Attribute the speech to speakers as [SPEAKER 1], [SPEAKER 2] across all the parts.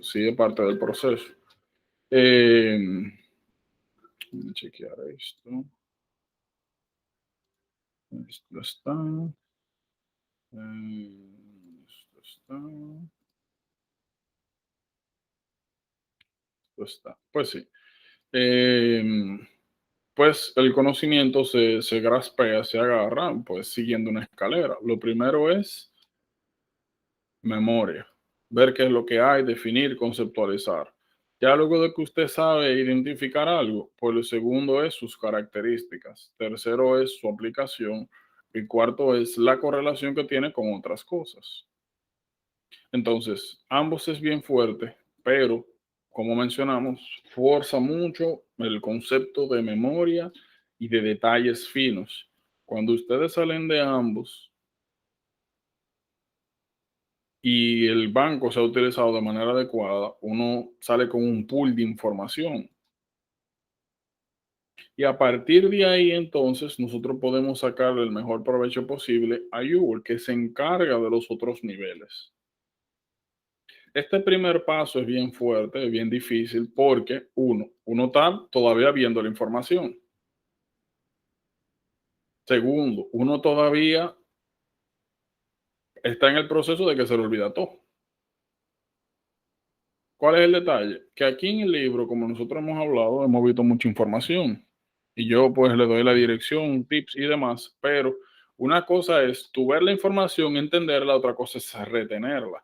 [SPEAKER 1] sí es parte del proceso. Voy a chequear esto. Esto está. Esto está. Esto está. Pues sí. Eh, pues el conocimiento se graspea, se agarra, pues siguiendo una escalera. Lo primero es memoria, ver qué es lo que hay, definir, conceptualizar. Ya luego de que usted sabe identificar algo, pues lo segundo es sus características, tercero es su aplicación y cuarto es la correlación que tiene con otras cosas. Entonces, ambos es bien fuerte, pero como mencionamos, fuerza mucho el concepto de memoria y de detalles finos. Cuando ustedes salen de ambos, y el banco se ha utilizado de manera adecuada, uno sale con un pool de información. Y a partir de ahí, entonces, nosotros podemos sacar el mejor provecho posible a Google, que se encarga de los otros niveles. Este primer paso es bien fuerte, es bien difícil, porque uno está todavía viendo la información. Segundo, uno todavía está en el proceso de que se le olvida todo. ¿Cuál es el detalle? Que aquí en el libro, como nosotros hemos hablado, hemos visto mucha información y yo pues le doy la dirección, tips y demás, pero una cosa es tú ver la información, entenderla, otra cosa es retenerla.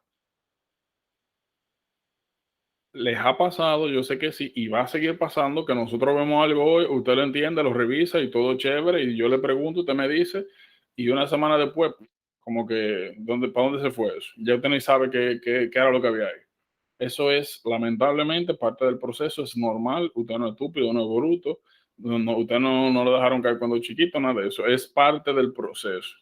[SPEAKER 1] Les ha pasado, yo sé que sí, y va a seguir pasando que nosotros vemos algo hoy, usted lo entiende, lo revisa y todo chévere, y yo le pregunto, usted me dice, y una semana después, como que, ¿para dónde se fue eso? Ya usted ni sabe qué era lo que había ahí. Eso es lamentablemente parte del proceso, es normal, usted no es estúpido, no es bruto, usted no lo dejaron caer cuando chiquito, nada de eso, es parte del proceso.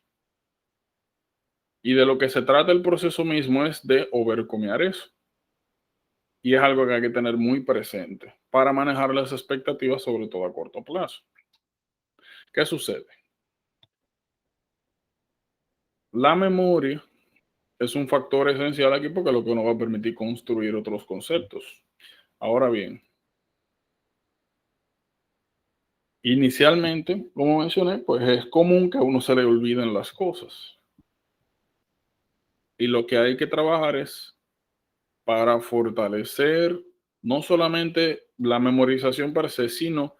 [SPEAKER 1] Y de lo que se trata el proceso mismo es de overcomear eso. Y es algo que hay que tener muy presente para manejar las expectativas, sobre todo a corto plazo. ¿Qué sucede? La memoria es un factor esencial aquí porque es lo que nos va a permitir construir otros conceptos. Ahora bien, inicialmente, como mencioné, pues es común que a uno se le olviden las cosas. Y lo que hay que trabajar es para fortalecer no solamente la memorización per se, sino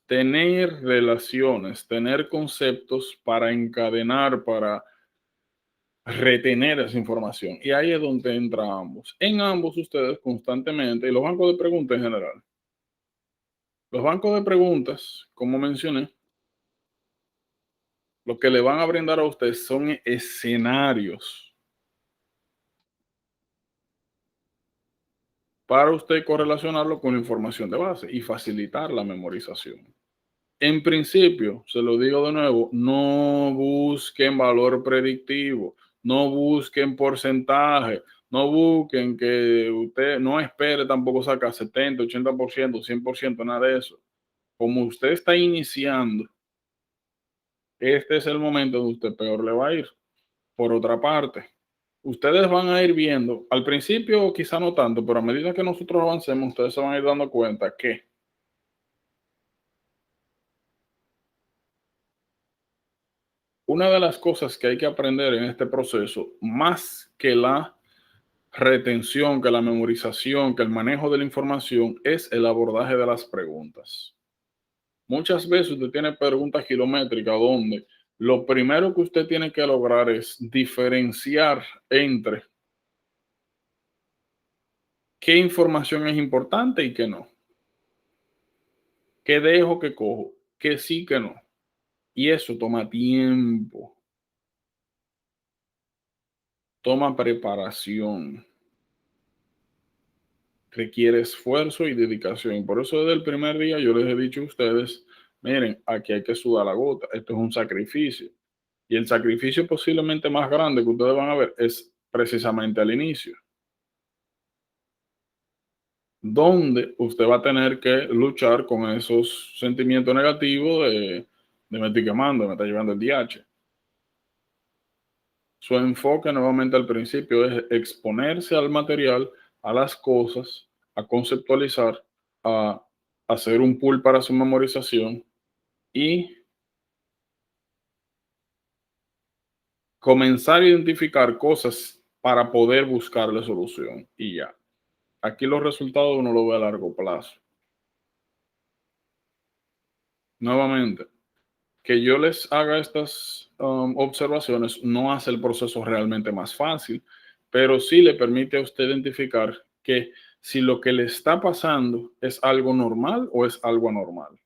[SPEAKER 1] tener relaciones, tener conceptos para encadenar, para retener esa información. Y ahí es donde entra ambos. En ambos ustedes constantemente, y los bancos de preguntas en general, los bancos de preguntas, como mencioné, lo que le van a brindar a ustedes son escenarios para usted correlacionarlo con la información de base y facilitar la memorización. En principio, se lo digo de nuevo, no busquen valor predictivo, no busquen porcentaje, no busquen que usted no espere tampoco sacar 70, 80%, 100%, nada de eso. Como usted está iniciando, este es el momento donde usted peor le va a ir. Por otra parte, ustedes van a ir viendo, al principio quizá no tanto, pero a medida que nosotros avancemos, ustedes se van a ir dando cuenta que una de las cosas que hay que aprender en este proceso, más que la retención, que la memorización, que el manejo de la información, es el abordaje de las preguntas. Muchas veces usted tiene preguntas kilométricas donde lo primero que usted tiene que lograr es diferenciar entre qué información es importante y qué no, qué dejo, qué cojo, qué sí, qué no. Y eso toma tiempo, toma preparación, requiere esfuerzo y dedicación. Y por eso desde el primer día yo les he dicho a ustedes, miren, aquí hay que sudar la gota, esto es un sacrificio. Y el sacrificio posiblemente más grande que ustedes van a ver es precisamente al inicio, donde usted va a tener que luchar con esos sentimientos negativos de me estoy quemando, me está llevando el DH. Su enfoque nuevamente al principio es exponerse al material, a las cosas, a conceptualizar, a hacer un pool para su memorización y comenzar a identificar cosas para poder buscarle solución. Y ya. Aquí los resultados uno lo ve a largo plazo. Nuevamente, que yo les haga estas observaciones no hace el proceso realmente más fácil, pero sí le permite a usted identificar que si lo que le está pasando es algo normal o es algo anormal.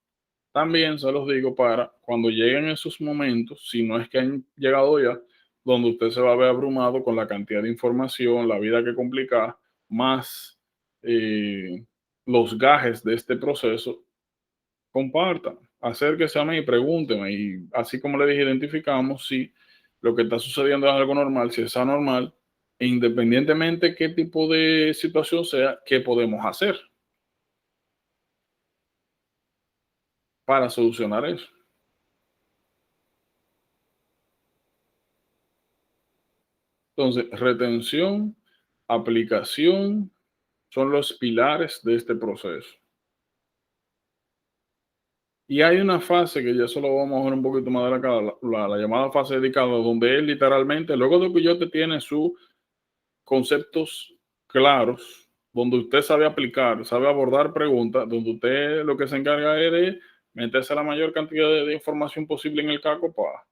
[SPEAKER 1] También se los digo para cuando lleguen esos momentos, si no es que han llegado ya, donde usted se va a ver abrumado con la cantidad de información, la vida que complica, más los gajes de este proceso, compartan, acérquese a mí y pregúnteme. Y así como le dije, identificamos si lo que está sucediendo es algo normal, si es anormal, e independientemente qué tipo de situación sea, qué podemos hacer para solucionar eso. Entonces, retención, aplicación son los pilares de este proceso. Y hay una fase que ya solo vamos a ver un poquito más de la llamada fase dedicada, donde él literalmente, luego de que yo te tiene sus conceptos claros, donde usted sabe aplicar, sabe abordar preguntas, donde usted lo que se encarga es de meterse la mayor cantidad de información posible en el caco para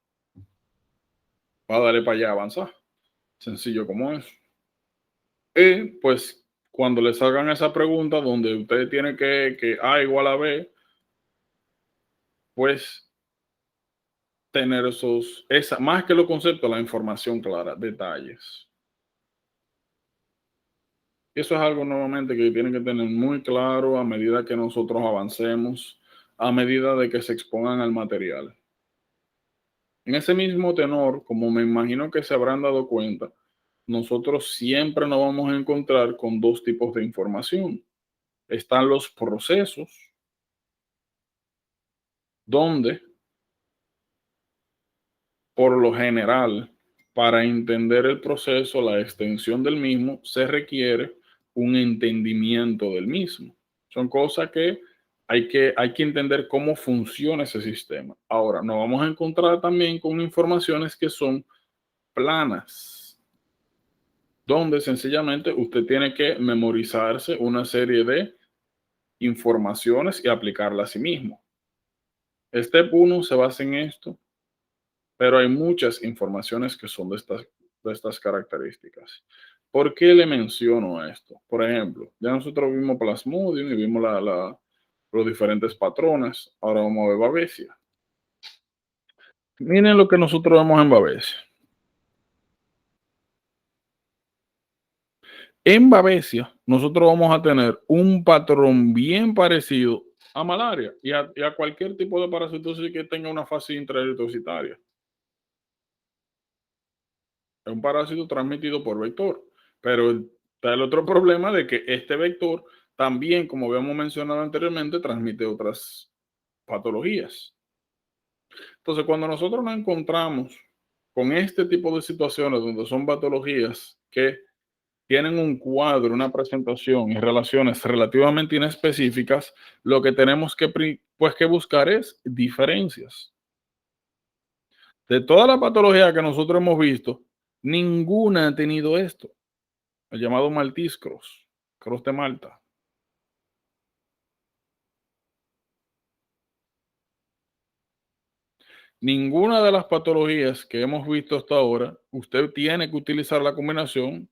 [SPEAKER 1] darle para allá avanzar. Sencillo como es. Y pues cuando les hagan esa pregunta donde usted tiene que A igual a B, pues tener más que los conceptos, la información clara, detalles. Y eso es algo nuevamente que tienen que tener muy claro a medida que nosotros avancemos, a medida de que se expongan al material. En ese mismo tenor, como me imagino que se habrán dado cuenta, nosotros siempre nos vamos a encontrar con dos tipos de información. Están los procesos, donde por lo general, para entender el proceso, la extensión del mismo, se requiere un entendimiento del mismo. Son cosas que hay que entender cómo funciona ese sistema. Ahora, nos vamos a encontrar también con informaciones que son planas, donde sencillamente usted tiene que memorizarse una serie de informaciones y aplicarlas a sí mismo. Step 1 se basa en esto, pero hay muchas informaciones que son de estas características. ¿Por qué le menciono esto? Por ejemplo, ya nosotros vimos Plasmodium y vimos los diferentes patrones. Ahora vamos a ver Babesia. Miren lo que nosotros vemos en Babesia. En Babesia, nosotros vamos a tener un patrón bien parecido a malaria y a cualquier tipo de parasitosis que tenga una fase intraeritrocitaria. Es un parásito transmitido por vector, pero está el otro problema de que este vector también, como habíamos mencionado anteriormente, transmite otras patologías. Entonces, cuando nosotros nos encontramos con este tipo de situaciones donde son patologías que tienen un cuadro, una presentación y relaciones relativamente inespecíficas, lo que tenemos que buscar es diferencias. De toda la patología que nosotros hemos visto, ninguna ha tenido esto, el llamado Maltese Cross, Cross de Malta. Ninguna de las patologías que hemos visto hasta ahora, usted tiene que utilizar la combinación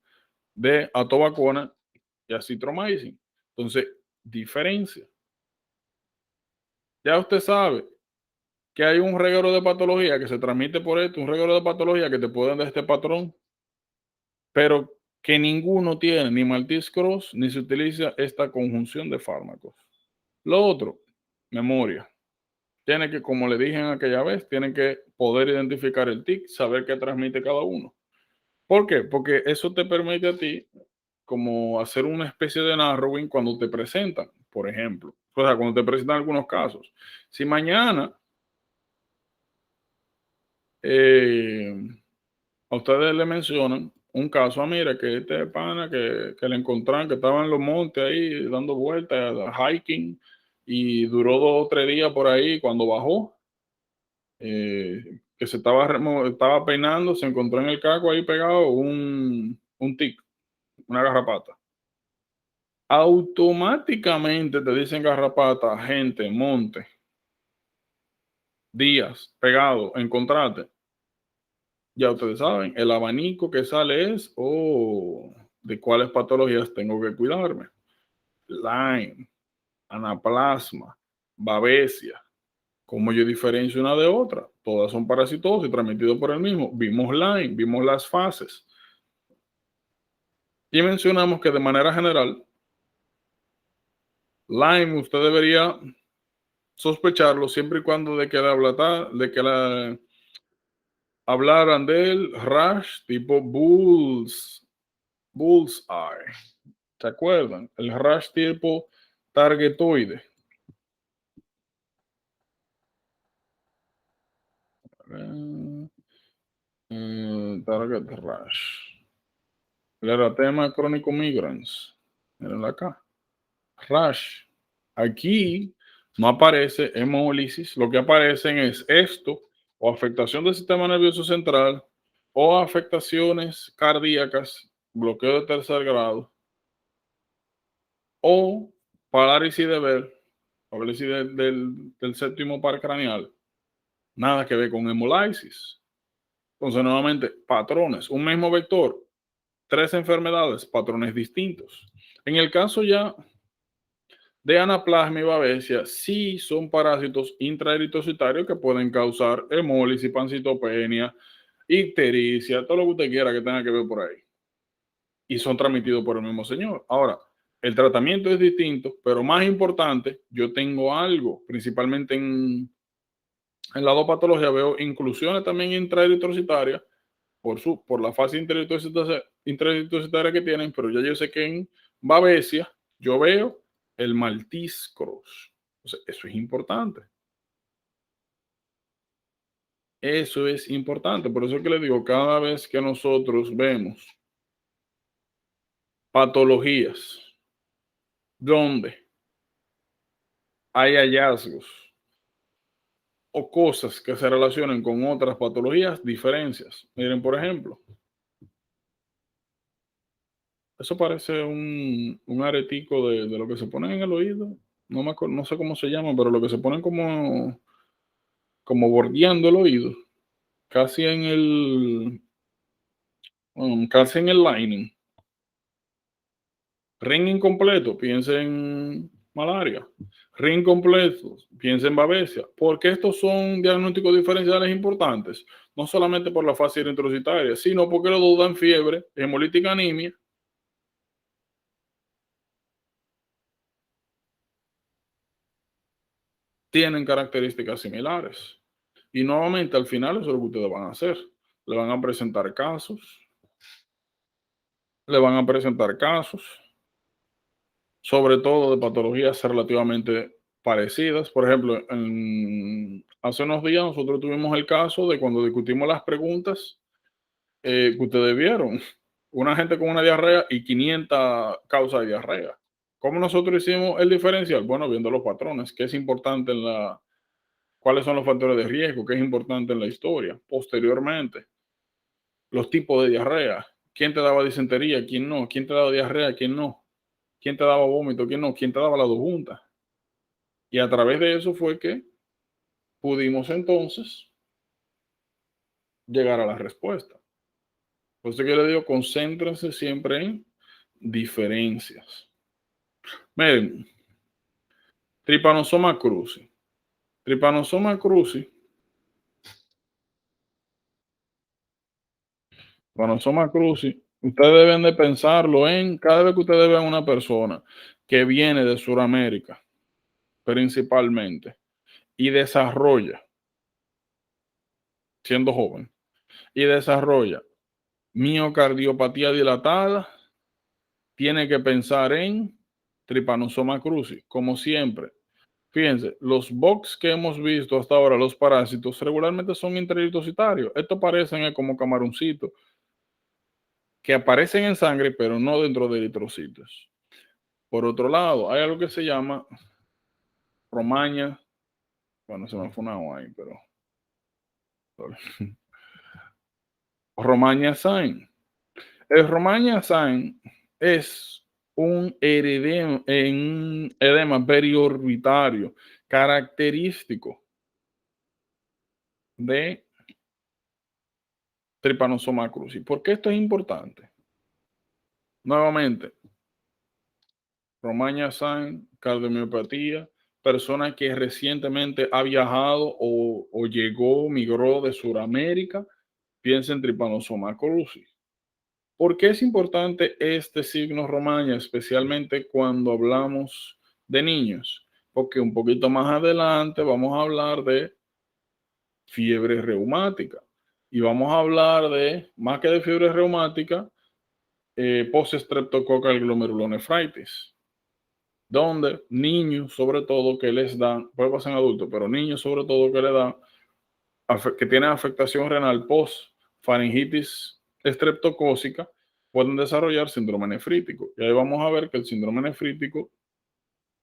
[SPEAKER 1] de atobacona y acitromycin. Entonces, diferencia. Ya usted sabe que hay un reguero de patología que se transmite por esto, un reguero de patología que te pueden dar este patrón, pero que ninguno tiene ni Maltese Cross ni se utiliza esta conjunción de fármacos. Lo otro, memoria. Tiene que, como le dije en aquella vez, tiene que poder identificar el tic, saber qué transmite cada uno. ¿Por qué? Porque eso te permite a ti como hacer una especie de narrowing cuando te presentan, por ejemplo. O sea, cuando te presentan algunos casos. Si mañana a ustedes le mencionan un caso, mira, que este pana que le encontraron, que estaba en los montes ahí dando vueltas, hiking, y duró 2 o 3 días por ahí. Cuando bajó, que se estaba peinando, se encontró en el caco ahí pegado un tic, una garrapata. Automáticamente te dicen garrapata, gente, monte, días, pegado, encontrate. Ya ustedes saben, el abanico que sale es, de cuáles patologías tengo que cuidarme. Lyme, anaplasma, babesia. ¿Cómo yo diferencio una de otra? Todas son parasitosis transmitidos por el mismo. Vimos Lyme, vimos las fases. Y mencionamos que de manera general, Lyme usted debería sospecharlo siempre y cuando hablaran del rash tipo bullseye. ¿Se acuerdan? El rash tipo targetoide. Target rash. El eratema crónico migrans. Miren acá. Rash. Aquí no aparece hemólisis. Lo que aparecen es esto, o afectación del sistema nervioso central, o afectaciones cardíacas, bloqueo de tercer grado, o parálisis de ver, parálisis del séptimo par craneal. Nada que ver con hemolisis. Entonces, nuevamente, patrones. Un mismo vector, 3 enfermedades, patrones distintos. En el caso ya de anaplasma y babesia, sí son parásitos intraeritrocitarios que pueden causar hemólisis, pancitopenia, ictericia, todo lo que usted quiera que tenga que ver por ahí. Y son transmitidos por el mismo señor. Ahora, el tratamiento es distinto, pero más importante, yo tengo algo, principalmente en la dos patología veo inclusiones también intraeritrocitarias por la fase intraeritrocitaria que tienen, pero ya yo sé que en babesia yo veo el Maltese cross. Entonces, eso es importante. Eso es importante. Por eso es que le digo, cada vez que nosotros vemos patologías donde hay hallazgos o cosas que se relacionen con otras patologías, diferencias. Miren, por ejemplo, eso parece un aretico de lo que se pone en el oído. No sé cómo se llama, pero lo que se ponen como bordeando el oído, casi en casi en el lining. Ring incompleto, piensa en malaria. Ring completo, piensa en babesia. Porque estos son diagnósticos diferenciales importantes, no solamente por la fase introcitaria, sino porque los dos dan fiebre, hemolítica, anemia. Tienen características similares. Y nuevamente, al final, eso es lo que ustedes van a hacer. Le van a presentar casos, le van a presentar casos, sobre todo de patologías relativamente parecidas. Por ejemplo, hace unos días nosotros tuvimos el caso de cuando discutimos las preguntas que ustedes vieron. Una gente con una diarrea y 500 causas de diarrea. ¿Cómo nosotros hicimos el diferencial? Bueno, viendo los patrones, qué es importante cuáles son los factores de riesgo, qué es importante en la historia. Posteriormente, los tipos de diarrea, quién te daba disentería, quién no, quién te daba diarrea, quién no, quién te daba vómito, quién no, quién te daba las dos juntas. Y a través de eso fue que pudimos entonces llegar a la respuesta. Por eso que yo le digo, concéntrense siempre en diferencias. Miren, Trypanosoma cruzi. Trypanosoma cruzi. Trypanosoma cruzi. Ustedes deben de pensarlo cada vez que ustedes vean una persona que viene de Sudamérica, principalmente, y desarrolla, siendo joven, y desarrolla miocardiopatía dilatada, tiene que pensar en Trypanosoma cruzi, como siempre. Fíjense, los box que hemos visto hasta ahora, los parásitos, regularmente son intraeritrocitarios. Estos parecen como camaroncitos. que aparecen en sangre, pero no dentro de eritrocitos. Por otro lado, hay algo que se llama romaña, bueno, se me fue una O ahí, pero romaña sign. El romaña sign es un edema periorbitario característico de Trypanosoma cruzi. ¿Por qué esto es importante? Nuevamente, Romaña sign, cardiomiopatía, persona que recientemente ha viajado o llegó, migró de Sudamérica, piensa en Trypanosoma cruzi. ¿Por qué es importante este signo Romaña, especialmente cuando hablamos de niños? Porque un poquito más adelante vamos a hablar de fiebre reumática y vamos a hablar de, más que de fiebre reumática, post-streptococcal glomerulonefritis, donde niños sobre todo que les dan, puede pasar en adultos, pero niños sobre todo que le dan, que tienen afectación renal post faringitis estreptocócica, pueden desarrollar síndrome nefrítico. Y ahí vamos a ver que el síndrome nefrítico,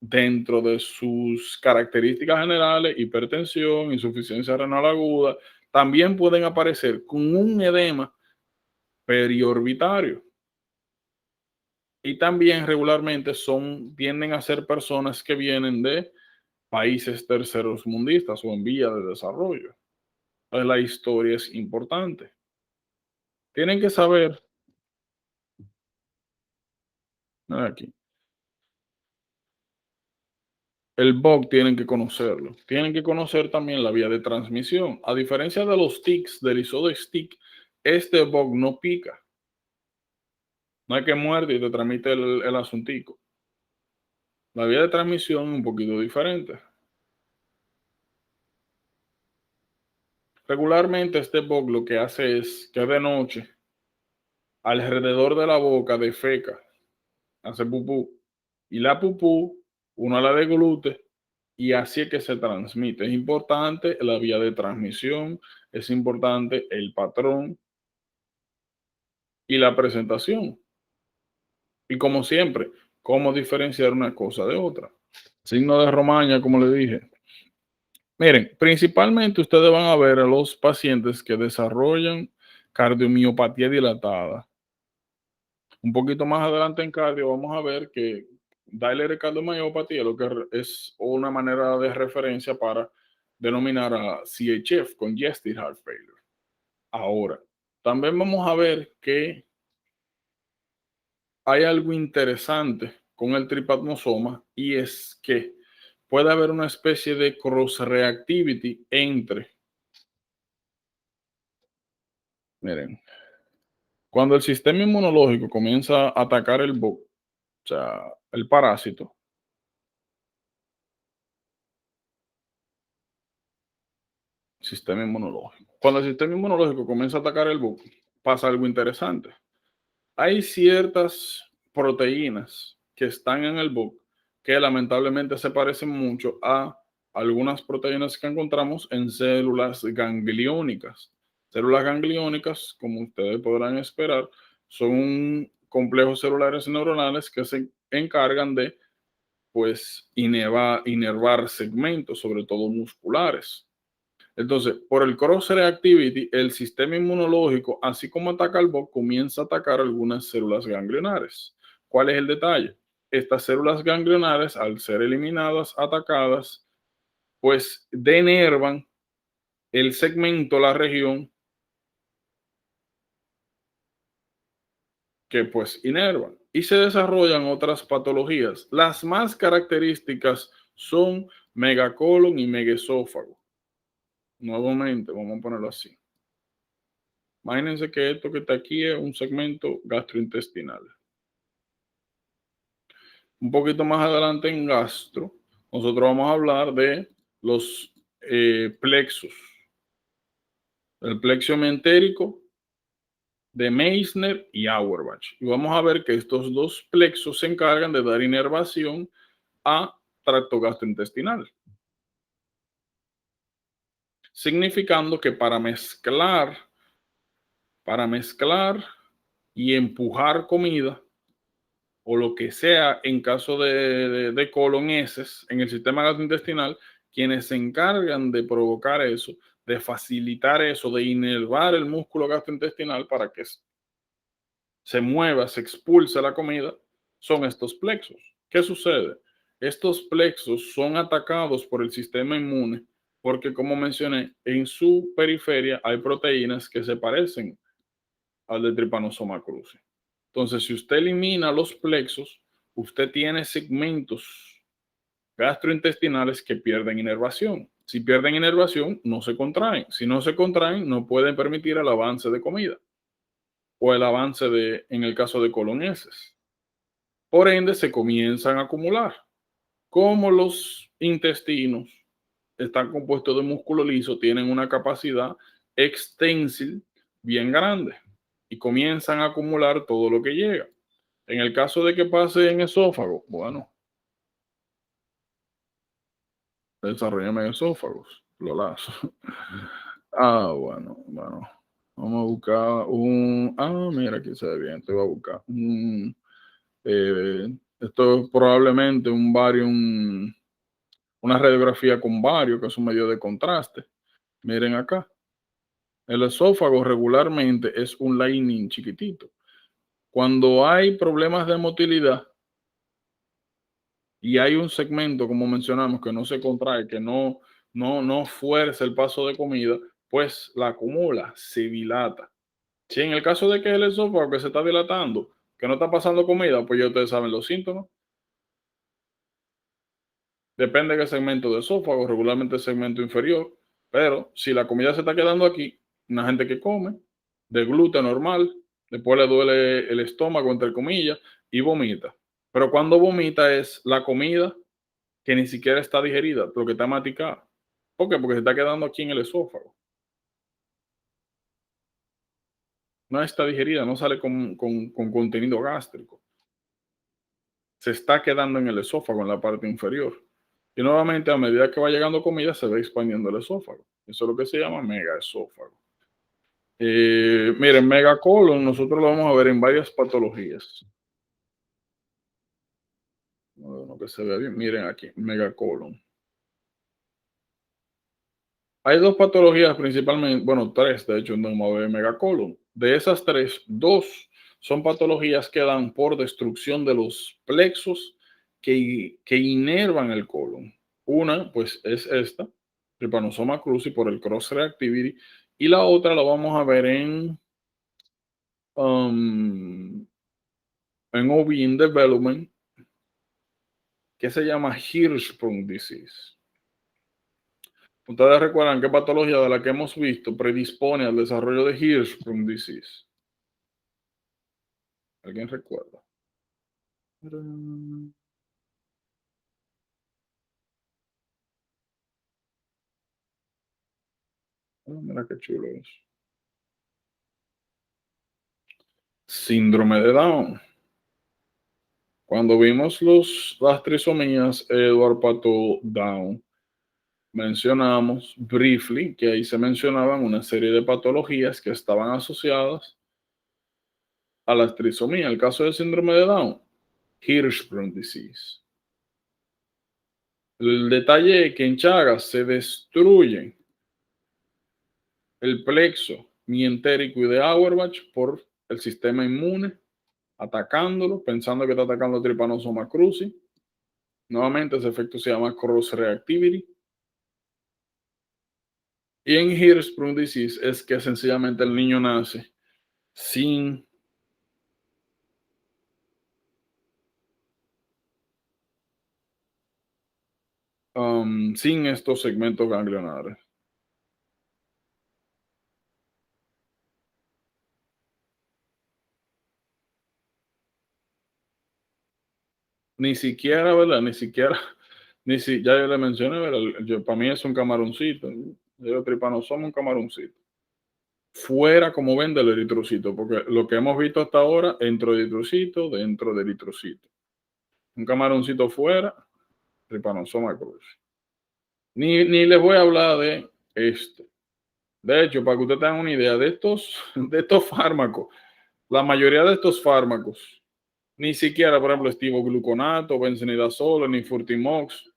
[SPEAKER 1] dentro de sus características generales, hipertensión, insuficiencia renal aguda, también pueden aparecer con un edema periorbitario. Y también regularmente tienden a ser personas que vienen de países terceros mundistas o en vía de desarrollo. Entonces la historia es importante. Tienen que saber, aquí, el bug tienen que conocerlo. Tienen que conocer también la vía de transmisión. A diferencia de los tics, del isodestick, este bug no pica. No hay que muerde y te transmite el asuntico. La vía de transmisión es un poquito diferente. Regularmente este bug lo que hace es que de noche, alrededor de la boca defeca, hace pupú. Y la pupú, uno la deglute y así es que se transmite. Es importante la vía de transmisión, es importante el patrón y la presentación. Y como siempre, cómo diferenciar una cosa de otra. Signo de Romaña, como le dije. Miren, principalmente ustedes van a ver a los pacientes que desarrollan cardiomiopatía dilatada. Un poquito más adelante en cardio vamos a ver que Dilated cardiomyopathy lo que es una manera de referencia para denominar a CHF, Congestive Heart Failure. Ahora, también vamos a ver que hay algo interesante con el tripatnosoma y es que puede haber una especie de cross-reactivity entre, miren, cuando el sistema inmunológico comienza a atacar el bug, o sea, el parásito, sistema inmunológico. Cuando el sistema inmunológico comienza a atacar el bug, pasa algo interesante. Hay ciertas proteínas que están en el bug que lamentablemente se parecen mucho a algunas proteínas que encontramos en células gangliónicas. Células gangliónicas, como ustedes podrán esperar, son complejos celulares neuronales que se encargan de, pues, inervar segmentos, sobre todo musculares. Entonces, por el cross-reactivity, el sistema inmunológico, así como ataca al bug, comienza a atacar algunas células ganglionares. ¿Cuál es el detalle? Estas células ganglionares, al ser eliminadas, atacadas, pues denervan el segmento, la región que pues inervan. Y se desarrollan otras patologías. Las más características son megacolon y megaesófago. Nuevamente, vamos a ponerlo así. Imagínense que esto que está aquí es un segmento gastrointestinal. Un poquito más adelante en gastro, nosotros vamos a hablar de los plexos. El plexo mentérico de Meissner y Auerbach. Y vamos a ver que estos dos plexos se encargan de dar inervación a tracto gastrointestinal. Significando que para mezclar y empujar comida o lo que sea en caso de colon heces en el sistema gastrointestinal, quienes se encargan de provocar eso, de facilitar eso, de inervar el músculo gastrointestinal para que se mueva, se expulse la comida, son estos plexos. ¿Qué sucede? Estos plexos son atacados por el sistema inmune porque, como mencioné, en su periferia hay proteínas que se parecen al de Trypanosoma cruzi. Entonces, si usted elimina los plexos, usted tiene segmentos gastrointestinales que pierden inervación. Si pierden inervación, no se contraen. Si no se contraen, no pueden permitir el avance de comida o el avance en el caso de coloneses. Por ende, se comienzan a acumular. Como los intestinos están compuestos de músculo liso, tienen una capacidad extensil bien grande y comienzan a acumular todo lo que llega. En el caso de que pase en esófago, bueno, desarrollame esófagos, lo lazo. Bueno. Vamos a buscar mira, aquí se ve bien, te voy a buscar esto es probablemente un bario, una radiografía con bario, que es un medio de contraste. Miren acá, el esófago regularmente es un lining chiquitito. Cuando hay problemas de motilidad y hay un segmento, como mencionamos, que no se contrae, que no fuerza el paso de comida, pues la acumula, se dilata. Si en el caso de que el esófago que se está dilatando, que no está pasando comida, pues ya ustedes saben los síntomas. Depende de qué segmento de esófago, regularmente el segmento inferior, pero si la comida se está quedando aquí, una gente que come de gluten normal, después le duele el estómago, entre comillas, y vomita. Pero cuando vomita es la comida que ni siquiera está digerida, lo que está masticada. ¿Por qué? Porque se está quedando aquí en el esófago. No está digerida, no sale con contenido gástrico. Se está quedando en el esófago, en la parte inferior. Y nuevamente, a medida que va llegando comida, se va expandiendo el esófago. Eso es lo que se llama megaesófago. Miren, megacolon, nosotros lo vamos a ver en varias patologías. Bueno, que se vea bien. Miren aquí, megacolon. Hay dos patologías principalmente, bueno, tres, de hecho, en el megacolon. De esas tres, dos son patologías que dan por destrucción de los plexos que inervan el colon. Una, pues, es esta, Trypanosoma cruzi por el cross reactivity, y la otra la vamos a ver um, en OB in development, que se llama Hirschsprung disease. Ustedes recuerdan qué patología de la que hemos visto predispone al desarrollo de Hirschsprung disease. ¿Alguien recuerda? Mira qué chulo es. Síndrome de Down. Cuando vimos las trisomías Edward Pato Down, mencionamos briefly que ahí se mencionaban una serie de patologías que estaban asociadas a la trisomía. El caso del síndrome de Down, Hirschsprung disease. El detalle es que en Chagas se destruyen el plexo mientérico y de Auerbach por el sistema inmune, atacándolo, pensando que está atacando Trypanosoma cruzi. Nuevamente, ese efecto se llama cross reactivity. Y en Hirschsprung disease es que sencillamente el niño nace sin sin estos segmentos ganglionares. Ni siquiera, ¿verdad? Ni siquiera, ya yo le mencioné, ¿verdad? Para mí es un camaroncito. Yo Trypanosoma un camaroncito. Fuera, como ven, del eritrocito, porque lo que hemos visto hasta ahora, dentro de eritrocito. Un camaroncito fuera, Trypanosoma cruzi. Ni les voy a hablar de esto. De hecho, para que ustedes tengan una idea de estos fármacos La mayoría de estos fármacos, ni siquiera, por ejemplo, estivogluconato, benzenidazole, ni Furtimox,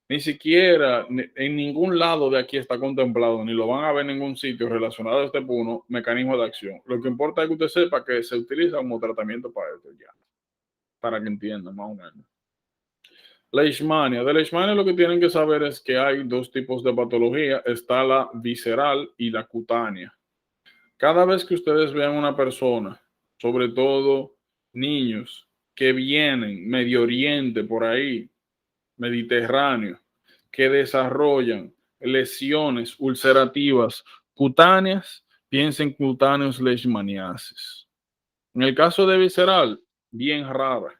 [SPEAKER 1] ni siquiera en ningún lado de aquí está contemplado, ni lo van a ver en ningún sitio relacionado a este punto, mecanismo de acción. Lo que importa es que usted sepa que se utiliza como tratamiento para esto ya, para que entiendan más o menos. Leishmania. De Leishmania lo que tienen que saber es que hay dos tipos de patología. Está la visceral y la cutánea. Cada vez que ustedes vean una persona, sobre todo niños, que vienen Medio Oriente por ahí, Mediterráneo, que desarrollan lesiones ulcerativas cutáneas, piensen cutáneos leishmaniasis. En el caso de visceral, bien rara.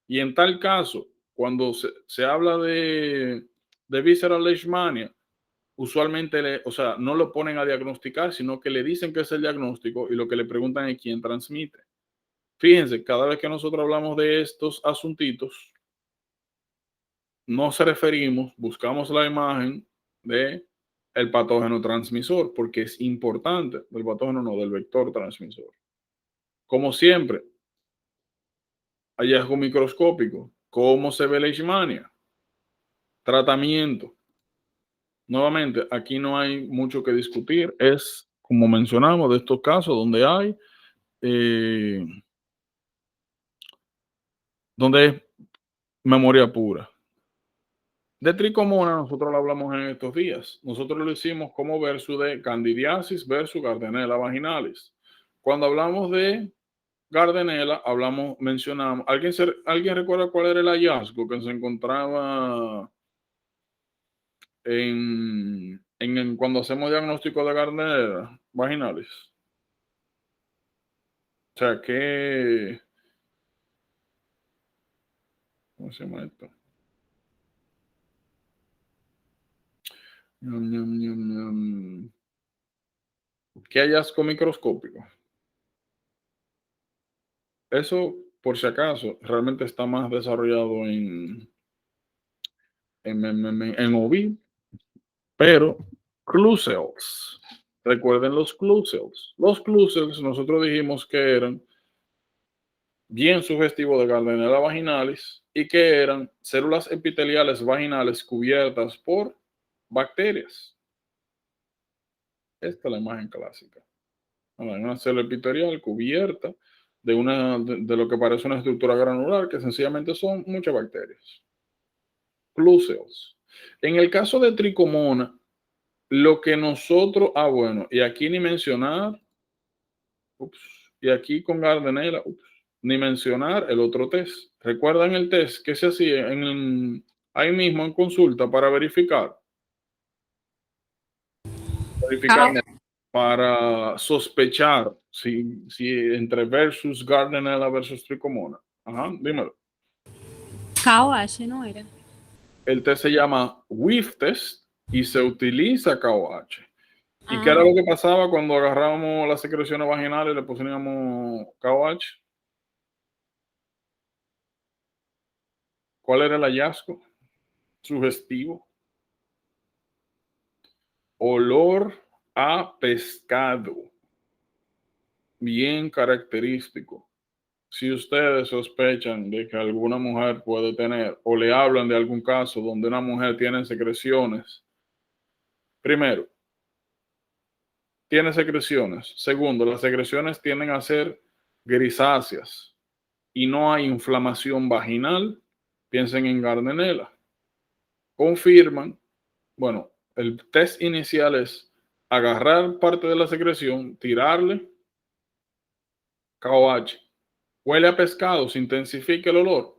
[SPEAKER 1] Y en tal caso, cuando se habla de visceral leishmania, usualmente, o sea, no lo ponen a diagnosticar, sino que le dicen que es el diagnóstico y lo que le preguntan es quién transmite. Fíjense, cada vez que nosotros hablamos de estos asuntitos, nos referimos, buscamos la imagen de el patógeno transmisor, porque es importante, del patógeno no, del vector transmisor. Como siempre, hallazgo microscópico. ¿Cómo se ve la leishmania? Tratamiento. Nuevamente, aquí no hay mucho que discutir. Es, como mencionamos, de estos casos eh, donde es memoria pura. De tricomona nosotros lo hablamos en estos días. Nosotros lo hicimos como versus de candidiasis versus Gardnerella vaginalis. Cuando hablamos de Gardnerella, mencionamos, ¿alguien recuerda cuál era el hallazgo que se encontraba cuando hacemos diagnóstico de Gardnerella vaginalis? O sea, ¿cómo se llama esto? ¿Qué hallazgo microscópico? Eso, por si acaso, realmente está más desarrollado en OV, pero Clue-cells. Recuerden los Clue-cells. Los Clue-cells nosotros dijimos que eran bien sugestivos de Gardnerella vaginalis y que eran células epiteliales vaginales cubiertas por bacterias. Esta es la imagen clásica. Una célula epitelial cubierta de lo que parece una estructura granular, que sencillamente son muchas bacterias. Clue-cells. En el caso de tricomona, lo que nosotros, bueno, y aquí ni mencionar, y aquí con Gardnerella, ni mencionar el otro test. ¿Recuerdan el test que se hacía ahí mismo en consulta para verificar? Verificar para sospechar si entre versus Gardnerella versus tricomona. Ajá, dímelo.
[SPEAKER 2] KOH no era.
[SPEAKER 1] El test se llama WIF test y se utiliza KOH. ¿Y qué era lo que pasaba cuando agarrábamos las secreciones vaginales y le poníamos KOH? ¿Cuál era el hallazgo? Sugestivo. Olor a pescado. Bien característico. Si ustedes sospechan de que alguna mujer puede tener o le hablan de algún caso donde una mujer tiene secreciones, primero, tiene secreciones. Segundo, las secreciones tienden a ser grisáceas y no hay inflamación vaginal, piensen en Gardnerella. Confirman, bueno, el test inicial es agarrar parte de la secreción, tirarle KOH. Huele a pescado, se intensifica el olor,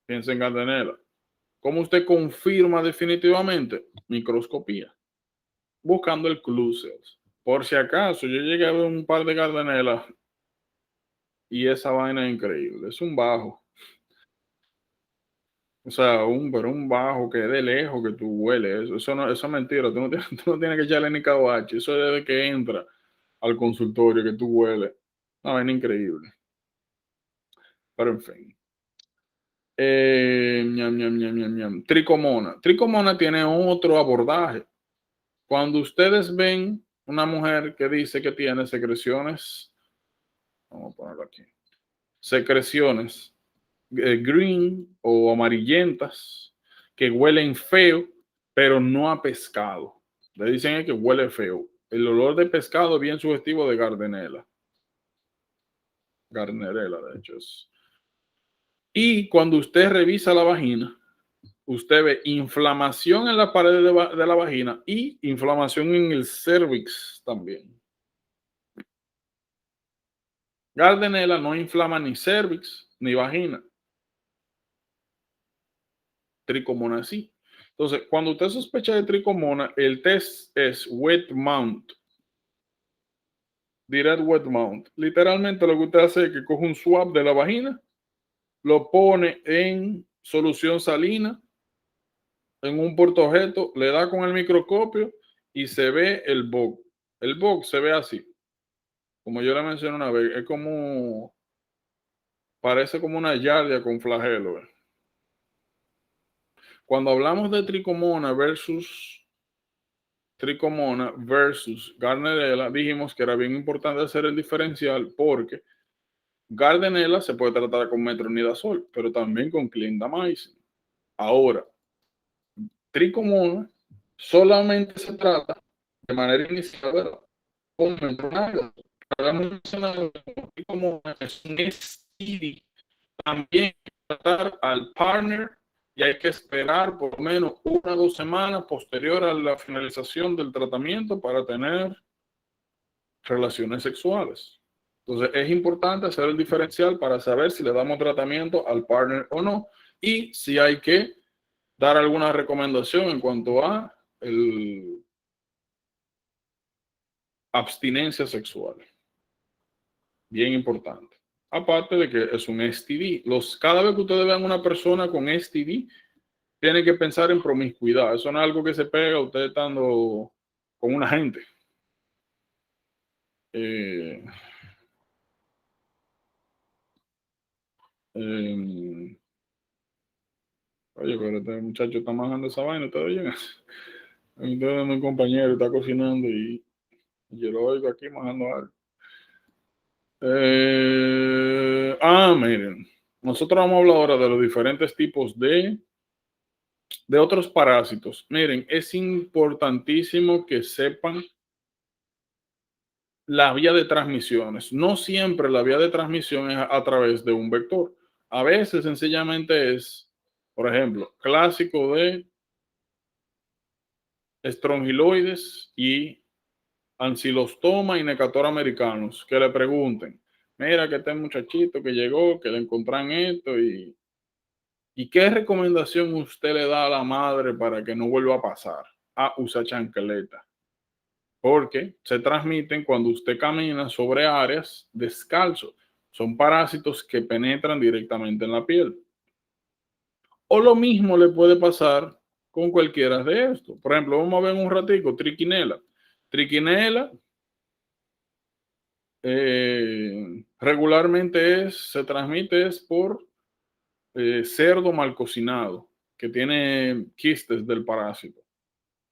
[SPEAKER 1] piensen en Gardnerella. ¿Cómo usted confirma definitivamente? Microscopía, buscando el Clue-cells. Por si acaso, yo llegué a ver un par de Gardnerella y esa vaina es increíble. Es un bajo. O sea, pero un bajo que de lejos que tú hueles. Eso es mentira. Tú no tienes que echarle ni KOH. Eso es desde que entra al consultorio que tú hueles. Una vaina increíble. Pero en fin. Tricomona. Tricomona tiene otro abordaje. Cuando ustedes ven una mujer que dice que tiene secreciones Vamos a ponerlo aquí. Secreciones green o amarillentas que huelen feo, pero no a pescado. Le dicen que huele feo. El olor de pescado es bien sugestivo de Gardnerella. Gardnerella, de hecho. Y cuando usted revisa la vagina, usted ve inflamación en la pared de la vagina y inflamación en el cervix también. Gardnerella no inflama ni cervix ni vagina. Tricomona sí. Entonces, cuando usted sospecha de tricomona, el test es wet mount. Direct wet mount. Literalmente lo que usted hace es que coge un swab de la vagina, lo pone en solución salina, en un portaobjeto, le da con el microscopio y se ve el bug. El bug se ve así. Como yo le mencioné una vez, es como, parece como una yardia con flagelo. Cuando hablamos de tricomona versus Gardnerella, dijimos que era bien importante hacer el diferencial porque Gardnerella se puede tratar con metronidazol, pero también con clindamycin. Ahora, tricomona solamente se trata de manera inicial, ¿verdad?, con metronidazol. Habíamos mencionado que tricomona es un STD. También hay que tratar al partner y hay que esperar por lo menos 1 o 2 semanas posterior a la finalización del tratamiento para tener relaciones sexuales. Entonces es importante hacer el diferencial para saber si le damos tratamiento al partner o no y si hay que dar alguna recomendación en cuanto a el abstinencia sexual. Bien importante. Aparte de que es un STD. Cada vez que ustedes vean una persona con STD, tienen que pensar en promiscuidad. Eso no es algo que se pega usted estando con una gente. Eh, oye, pero este muchacho está manejando esa vaina, ¿te oyen? Entonces mi compañero está cocinando y yo lo oigo aquí manejando algo. Miren, nosotros vamos a hablar ahora de los diferentes tipos de otros parásitos. Miren, es importantísimo que sepan la vía de transmisiones. No siempre la vía de transmisión es a través de un vector. A veces sencillamente es, por ejemplo, clásico de estrongiloides y ancilostoma y necator americanos, que le pregunten, mira que este muchachito que llegó, que le encontraron esto y qué recomendación usted le da a la madre para que no vuelva a pasar. Usa chancleta. Porque se transmiten cuando usted camina sobre áreas descalzo. Son parásitos que penetran directamente en la piel. O lo mismo le puede pasar con cualquiera de estos. Por ejemplo, vamos a ver un ratico, triquinela. Triquinela regularmente se transmite por cerdo mal cocinado, que tiene quistes del parásito.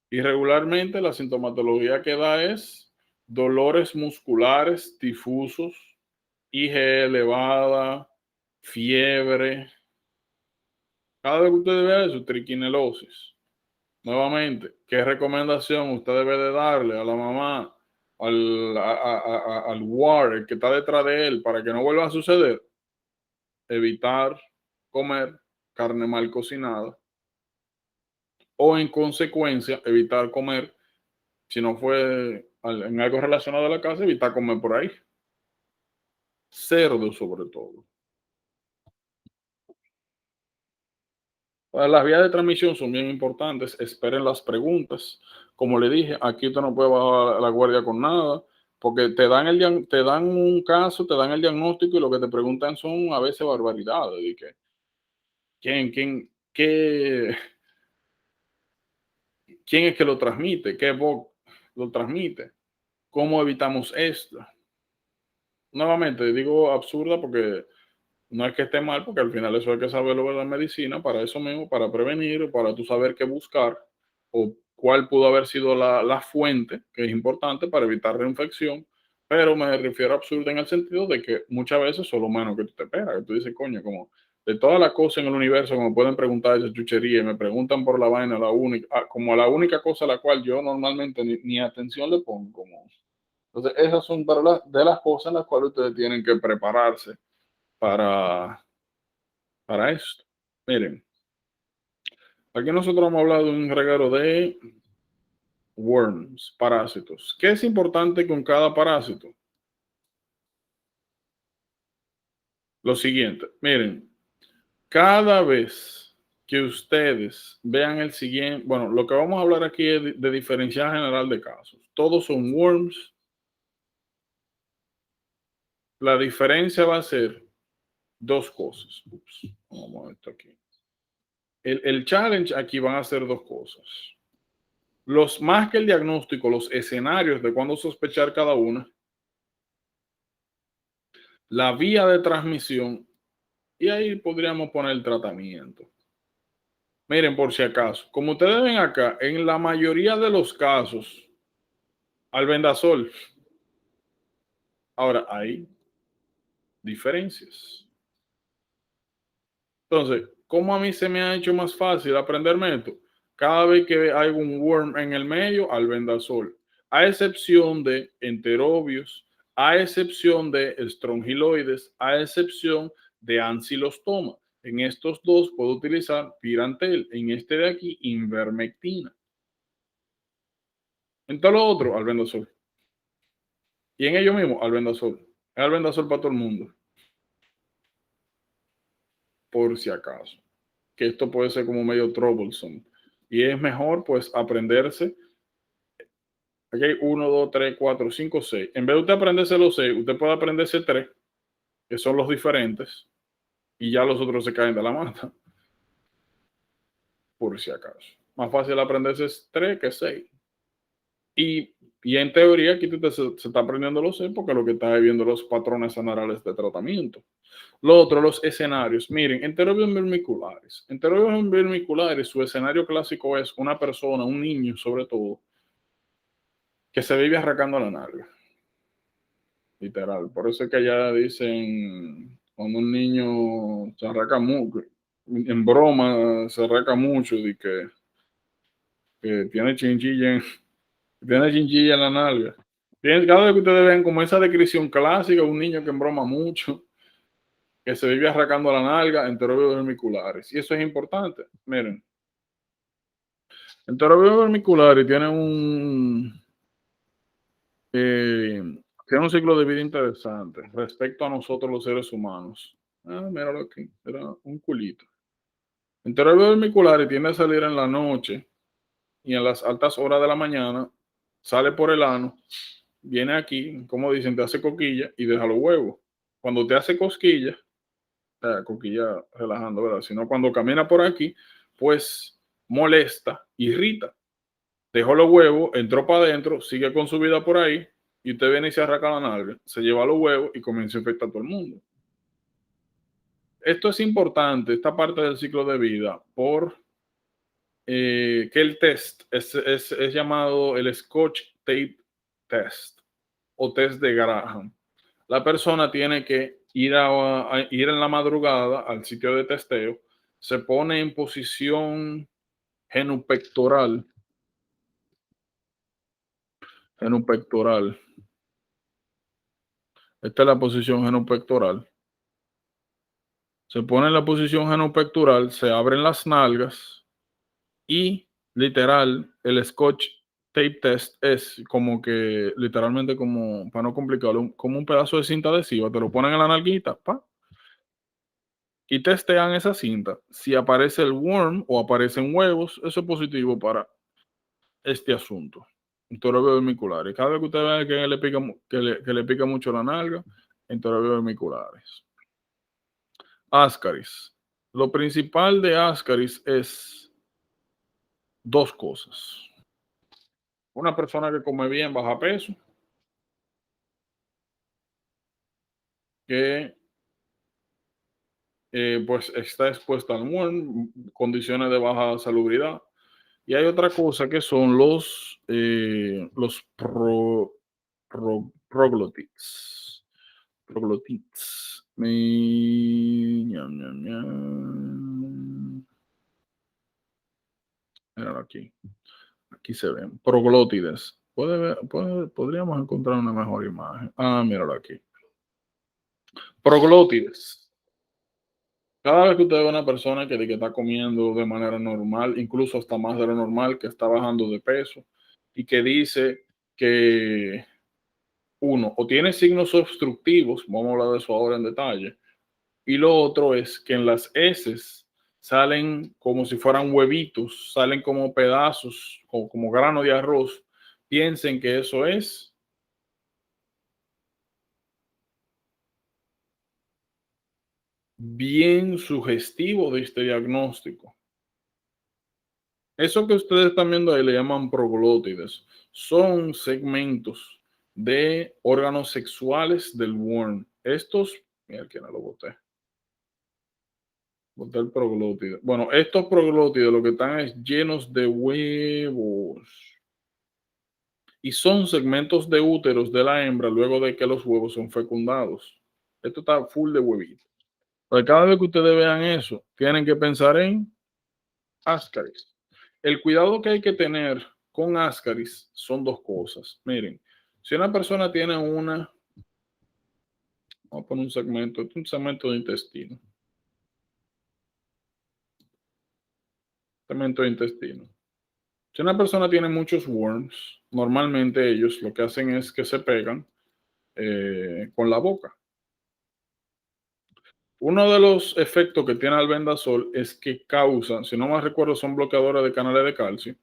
[SPEAKER 1] Y regularmente la sintomatología que da es dolores musculares difusos, IgE elevada, fiebre. Cada vez que usted vea eso, triquinelosis. Nuevamente, ¿qué recomendación usted debe de darle a la mamá, al ward, el que está detrás de él, para que no vuelva a suceder? Evitar comer carne mal cocinada o en consecuencia evitar comer, si no fue en algo relacionado a la casa, evitar comer por ahí. Cerdo sobre todo. Las vías de transmisión son bien importantes. Esperen las preguntas. Como le dije, aquí usted no puede bajar la guardia con nada, porque te dan un caso, te dan el diagnóstico y lo que te preguntan son a veces barbaridades. De que, ¿quién es que lo transmite? ¿Qué voz lo transmite? ¿Cómo evitamos esto? Nuevamente, digo absurda porque no es que esté mal, porque al final eso hay que saberlo de la medicina, para eso mismo, para prevenir, para tú saber qué buscar o cuál pudo haber sido la fuente, que es importante para evitar reinfección, Pero me refiero a absurda en el sentido de que muchas veces son lo menos que tú te esperas, que tú dices, coño, como de todas las cosas en el universo, como pueden preguntar esa chuchería y me preguntan por la vaina, la única, como la única cosa a la cual yo normalmente ni atención le pongo. Como. Entonces, esas son de las cosas en las cuales ustedes tienen que prepararse para, para esto. Miren, aquí nosotros hemos hablado de un regalo de worms, parásitos. ¿Qué es importante con cada parásito? Lo siguiente, miren, cada vez que ustedes vean el siguiente, bueno, lo que vamos a hablar aquí es de diferencial general de casos. Todos son worms. La diferencia va a ser dos cosas. Ups, vamos a esto aquí. El challenge aquí van a ser dos cosas. Los más que el diagnóstico, los escenarios de cuándo sospechar cada una, la vía de transmisión, y ahí podríamos poner el tratamiento. Miren, por si acaso, como ustedes ven acá, en la mayoría de los casos, albendazol. Ahora, hay diferencias. Entonces, ¿cómo a mí se me ha hecho más fácil aprenderme esto? Cada vez que hay un worm en el medio, albendazol. A excepción de enterobios, a excepción de estrongiloides, a excepción de ancilostoma. En estos dos puedo utilizar pirantel. En este de aquí, invermectina. En todo lo otro, albendazol. Y en ello mismo, albendazol. Es albendazol para todo el mundo. Por si acaso. Que esto puede ser como medio troublesome. Y es mejor, pues, aprenderse. Aquí hay 1, 2, 3, 4, 5, 6. En vez de usted aprenderse los 6, usted puede aprenderse 3, que son los diferentes, y ya los otros se caen de la mata. Por si acaso. Más fácil aprenderse 3 que 6. Y en teoría, aquí usted se está aprendiendo los 6 porque lo que está viendo los patrones generales de tratamiento. Lo otro, los escenarios. Miren, enterobios vermiculares. Enterobios vermiculares, su escenario clásico es una persona, un niño sobre todo, que se vive arrancando la nalga. Literal. Por eso es que allá dicen, cuando un niño se arranca mucho, en broma se arranca mucho, de que tiene chinchilla en la nalga. Cada vez que ustedes ven como esa descripción clásica, un niño que embroma mucho, que se vive arrancando la nalga, enterobios vermiculares. Y eso es importante. Miren, enterobios vermiculares tiene un ciclo de vida interesante respecto a nosotros los seres humanos. Míralo aquí, era un culito. Enterobios vermiculares tiende a salir en la noche y en las altas horas de la mañana, sale por el ano, viene aquí, como dicen, te hace coquilla y deja los huevos. Cuando te hace cosquilla, coquilla relajando, ¿verdad? Sino cuando camina por aquí, pues molesta, irrita. Dejó los huevos, entró para adentro, sigue con su vida por ahí, y usted viene y se arranca la nalga, se lleva los huevos y comienza a infectar a todo el mundo. Esto es importante, esta parte del ciclo de vida, por que el test es llamado el Scotch Tape Test o test de Graham. La persona tiene que ir en la madrugada al sitio de testeo, se pone en posición genupectoral. Esta es la posición genupectoral. Se pone en la posición genupectoral, se abren las nalgas y literal el Scotch Tape Test es como que literalmente, como para no complicarlo, como un pedazo de cinta adhesiva, te lo ponen en la nalguita, pa, y testean esa cinta. Si aparece el worm o aparecen huevos, eso es positivo para este asunto. Enterobios vermiculares. Cada vez que usted ve que le pica mucho la nalga, enterobios vermiculares. Ascaris. Lo principal de Ascaris es dos cosas. Una persona que come bien, baja peso, que pues está expuesta al worm, condiciones de baja salubridad. Y hay otra cosa que son los Proglotits. Proglotits. Ñam, ñam, ñam. Míralo aquí. Aquí se ven. Proglótides. Podríamos encontrar una mejor imagen. Ah, míralo aquí. Proglótides. Cada vez que usted ve a una persona que está comiendo de manera normal, incluso hasta más de lo normal, que está bajando de peso y que dice que uno o tiene signos obstructivos, vamos a hablar de eso ahora en detalle, y lo otro es que en las heces salen como si fueran huevitos, salen como pedazos, como grano de arroz, piensen que eso es bien sugestivo de este diagnóstico. Eso que ustedes están viendo ahí le llaman proglótides. Son segmentos de órganos sexuales del worm. Estos, mira que no lo boté. Boté el proglótide. Bueno, estos proglótides lo que están es llenos de huevos. Y son segmentos de úteros de la hembra luego de que los huevos son fecundados. Esto está full de huevitos. Pero cada vez que ustedes vean eso, tienen que pensar en Ascaris. El cuidado que hay que tener con Ascaris son dos cosas. Miren, si una persona tiene vamos a poner un segmento de intestino. Segmento de intestino. Si una persona tiene muchos worms, normalmente ellos lo que hacen es que se pegan con la boca. Uno de los efectos que tiene albendazol es que causa, si no me recuerdo, son bloqueadores de canales de calcio.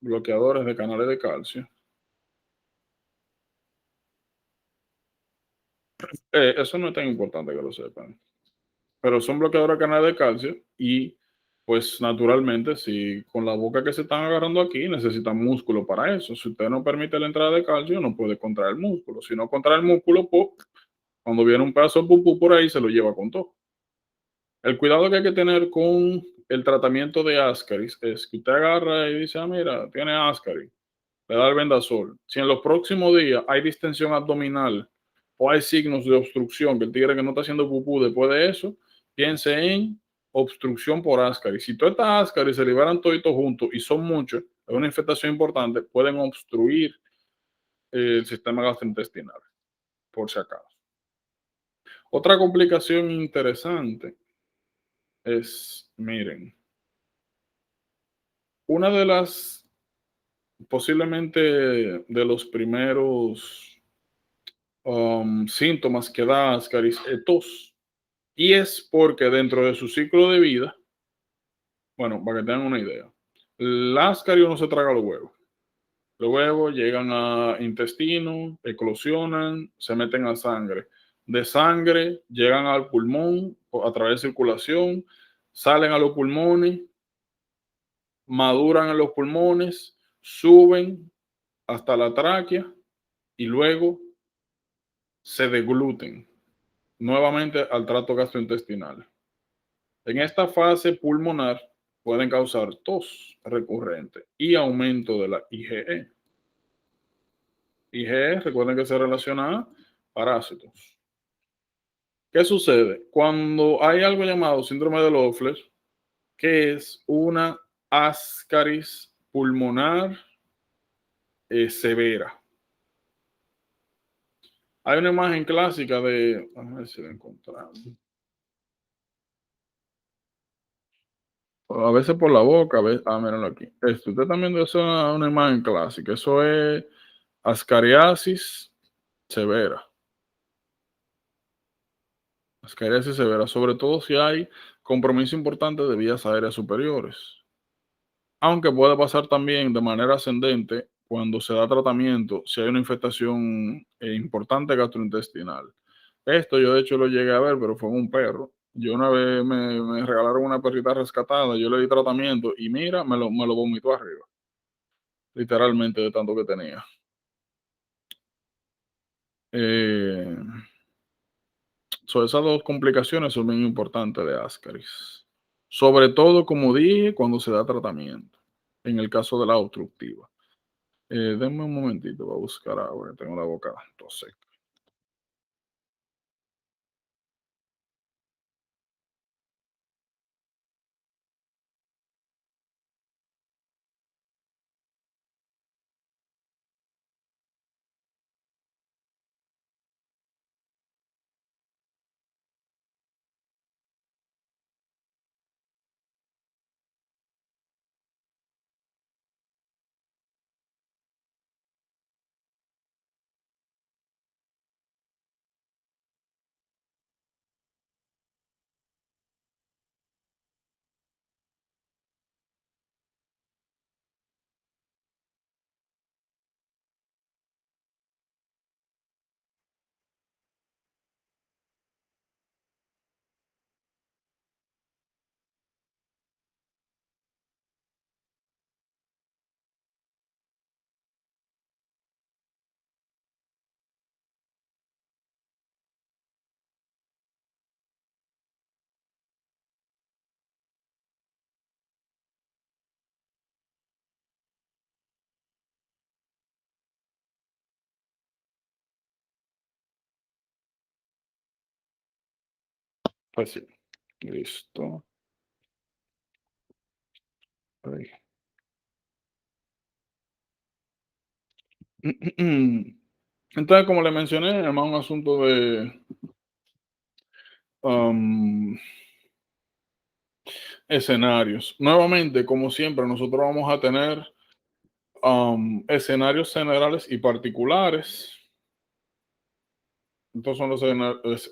[SPEAKER 1] Bloqueadores de canales de calcio. Eso no es tan importante que lo sepan. Pero son bloqueadores de canales de calcio y pues naturalmente si con la boca que se están agarrando aquí necesitan músculo para eso. Si usted no permite la entrada de calcio no puede contraer el músculo. Si no contrae el músculo, pues, cuando viene un pedazo de pupú por ahí se lo lleva con todo. El cuidado que hay que tener con el tratamiento de Ascaris es que usted agarra y dice, ah, mira, tiene Ascaris, le da el vendasol. Si en los próximos días hay distensión abdominal o hay signos de obstrucción, que el tigre que no está haciendo pupú después de eso, piense en obstrucción por Ascaris. Si todas estas Ascaris se liberan toditos juntos y son muchos, es una infectación importante, pueden obstruir el sistema gastrointestinal, por si acaso. Otra complicación interesante es, miren, una de las, posiblemente de los primeros síntomas que da Ascaris es tos. Y es porque dentro de su ciclo de vida, bueno, para que tengan una idea, el Ascaris no se traga los huevos. Los huevos llegan a intestino, eclosionan, se meten a sangre. De sangre llegan al pulmón a través de circulación, salen a los pulmones, maduran en los pulmones, suben hasta la tráquea y luego se degluten nuevamente al tracto gastrointestinal. En esta fase pulmonar pueden causar tos recurrente y aumento de la IgE. IgE, recuerden que se relaciona a parásitos. ¿Qué sucede? Cuando hay algo llamado síndrome de Loeffler, que es una ascaris pulmonar severa. Hay una imagen clásica de, a ver si la encontramos. A veces por la boca, a veces, míralo aquí. Esto, usted también viendo eso, una imagen clásica. Eso es ascariasis severa. Ascariasis severa, sobre todo si hay compromiso importante de vías aéreas superiores. Aunque puede pasar también de manera ascendente cuando se da tratamiento, si hay una infectación importante gastrointestinal. Esto yo de hecho lo llegué a ver, pero fue en un perro. Yo una vez me regalaron una perrita rescatada, yo le di tratamiento y mira, me lo vomitó arriba. Literalmente de tanto que tenía. Esas dos complicaciones son bien importantes de Ascaris. Sobre todo, como dije, cuando se da tratamiento, en el caso de la obstructiva. Denme un momentito, voy a buscar agua, que tengo la boca todo seca. Pues sí, listo. Ay. Entonces, como le mencioné, es más un asunto de um, escenarios. Nuevamente, como siempre, nosotros vamos a tener escenarios generales y particulares. Estos son los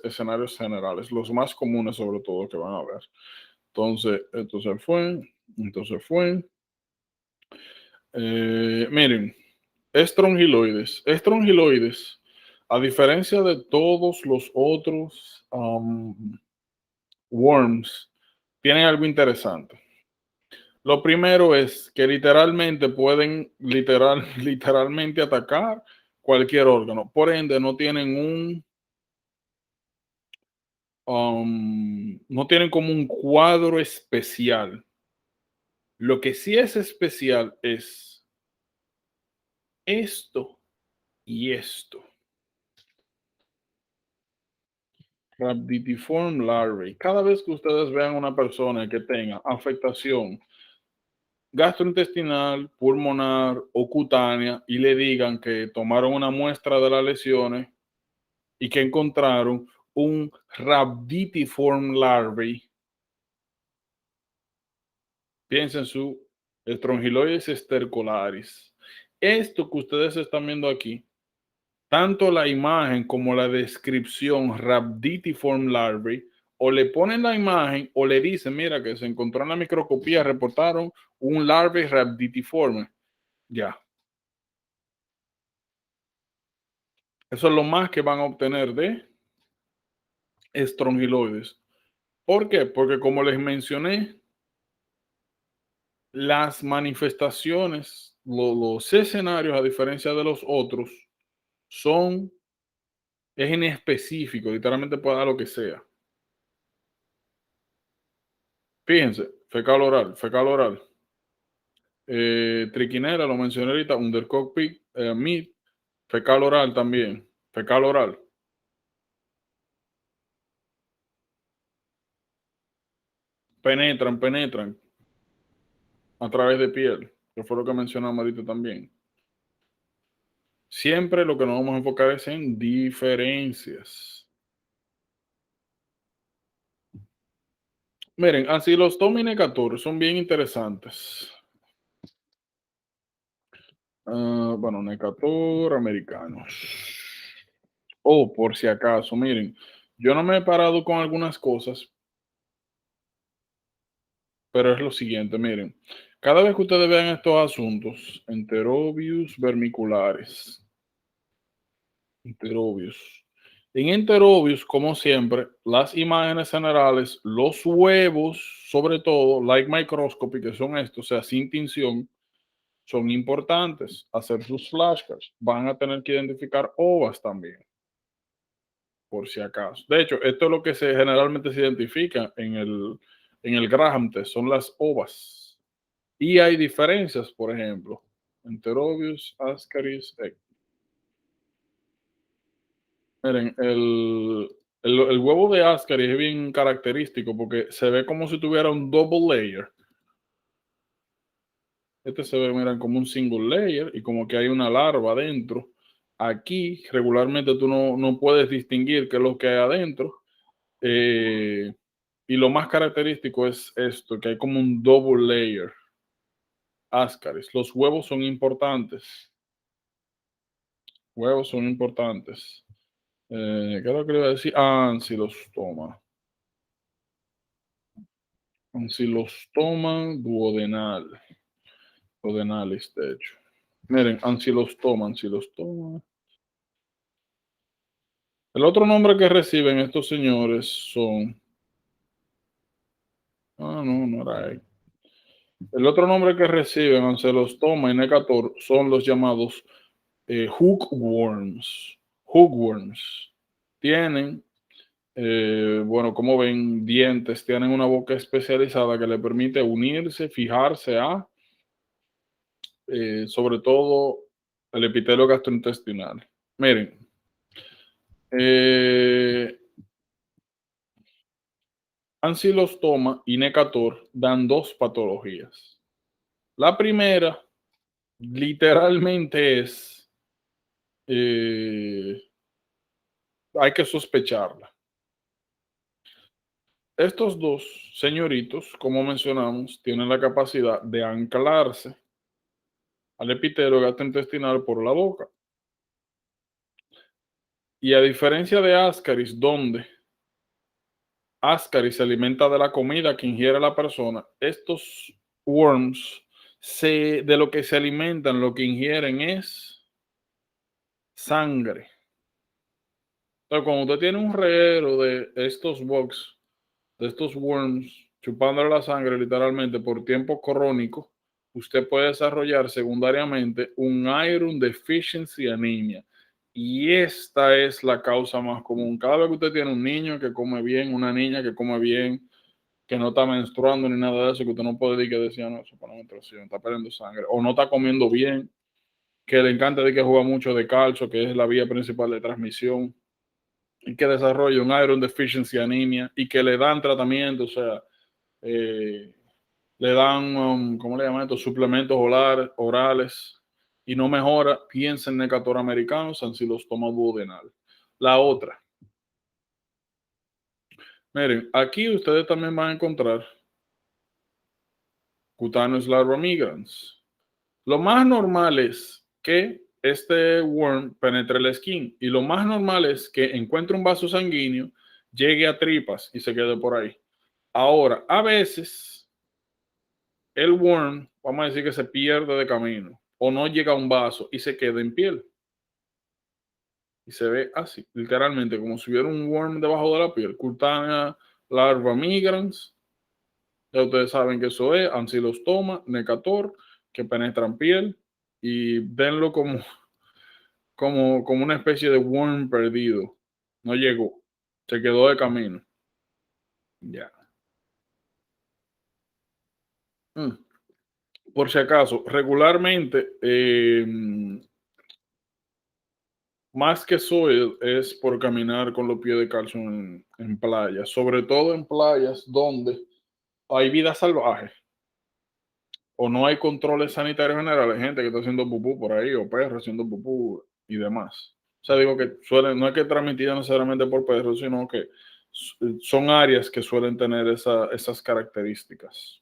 [SPEAKER 1] escenarios generales, los más comunes sobre todo que van a ver. Entonces, esto se fue. Miren, estrongiloides. Estrongiloides, a diferencia de todos los otros worms, tienen algo interesante. Lo primero es que literalmente pueden literalmente atacar cualquier órgano. Por ende, no tienen como un cuadro especial. Lo que sí es especial es esto y esto. Rhabditiform larvae. Cada vez que ustedes vean una persona que tenga afectación gastrointestinal, pulmonar o cutánea y le digan que tomaron una muestra de las lesiones y que encontraron un Rhabditiform larvae, piensen en su Strongyloides stercolaris. Esto que ustedes están viendo aquí, tanto la imagen como la descripción Rhabditiform larvae, o le ponen la imagen o le dicen, mira, que se encontró en la microscopía, reportaron un larvae rhabditiforme. Ya. Eso es lo más que van a obtener de estrongiloides. ¿Por qué? Porque como les mencioné, las manifestaciones, los escenarios, a diferencia de los otros, es en específico, literalmente puede dar lo que sea. Fíjense, fecal oral. Triquinera, lo mencioné ahorita, undercockpit, mid, fecal oral también, fecal oral. Penetran a través de piel, que fue lo que mencionamos ahorita también. Siempre lo que nos vamos a enfocar es en diferencias. Miren, así los Necator son bien interesantes. Bueno, Necator americanos. Oh, por si acaso, miren, yo no me he parado con algunas cosas, pero es lo siguiente, miren. Cada vez que ustedes vean estos asuntos, Enterobius vermiculares, Enterobius. En Enterobius, como siempre, las imágenes generales, los huevos, sobre todo, like microscopy, que son estos, o sea, sin tinción, son importantes. Hacer sus flashcards. Van a tener que identificar ovas también, por si acaso. De hecho, esto es lo que generalmente se identifica en el Graham test, son las ovas. Y hay diferencias, por ejemplo. Enterobius, Ascaris, Miren, el huevo de Ascaris es bien característico porque se ve como si tuviera un double layer. Este se ve, miren, como un single layer y como que hay una larva adentro. Aquí regularmente tú no puedes distinguir qué es lo que hay adentro. Y lo más característico es esto, que hay como un double layer. Ascaris. Los huevos son importantes. Huevos son importantes. ¿Qué es lo que le iba a decir? Ancilostoma. Ancilostoma duodenal. Duodenalis, de hecho. Miren, ancilostoma. El otro nombre que reciben estos señores son... no era ahí. El otro nombre que reciben ancilostoma y necator son los llamados hookworms. Hookworms. Tienen, bueno, como ven, dientes, tienen una boca especializada que le permite unirse, fijarse a, sobre todo, el epitelio gastrointestinal. Miren, ancilostoma y necator dan dos patologías. La primera, literalmente es, hay que sospecharla. Estos dos señoritos, como mencionamos, tienen la capacidad de anclarse al epitelio gastrointestinal por la boca. Y a diferencia de Ascaris, donde Ascaris se alimenta de la comida que ingiere la persona, estos worms de lo que se alimentan, lo que ingieren es sangre. Entonces, cuando usted tiene un reguero de estos bugs, de estos worms, chupándole la sangre literalmente por tiempo crónico, usted puede desarrollar secundariamente un iron deficiency anemia. Y esta es la causa más común. Cada vez que usted tiene un niño que come bien, una niña que come bien, que no está menstruando ni nada de eso, que usted no puede decir que decía, no, eso para la menstruación, está perdiendo sangre, o no está comiendo bien, que le encanta de que juega mucho de calcio, que es la vía principal de transmisión, y que desarrolla un iron deficiency anemia, y que le dan tratamiento, o sea, le dan, ¿cómo le llaman esto? Suplementos orales, y no mejora, piensa en Necator americano, ancilostoma duodenal. La otra, miren, aquí ustedes también van a encontrar cutaneous larva migrans. Lo más normal es que este worm penetre la skin y lo más normal es que encuentre un vaso sanguíneo, llegue a tripas y se quede por ahí. Ahora, a veces el worm, vamos a decir que se pierde de camino o no llega a un vaso y se queda en piel. Y se ve así, literalmente, como si hubiera un worm debajo de la piel. Cutánea larva migrans. Ya ustedes saben que eso es ancilostoma, necator, que penetran piel y denlo como una especie de worm perdido. No llegó, se quedó de camino. Ya. Mm. Por si acaso, regularmente, más que soil es por caminar con los pies de calcio en playas, sobre todo en playas donde hay vida salvaje o no hay controles sanitarios generales, gente que está haciendo pupú por ahí o perros haciendo pupú y demás. O sea, digo que no es que transmitida necesariamente por perros, sino que son áreas que suelen tener esas características.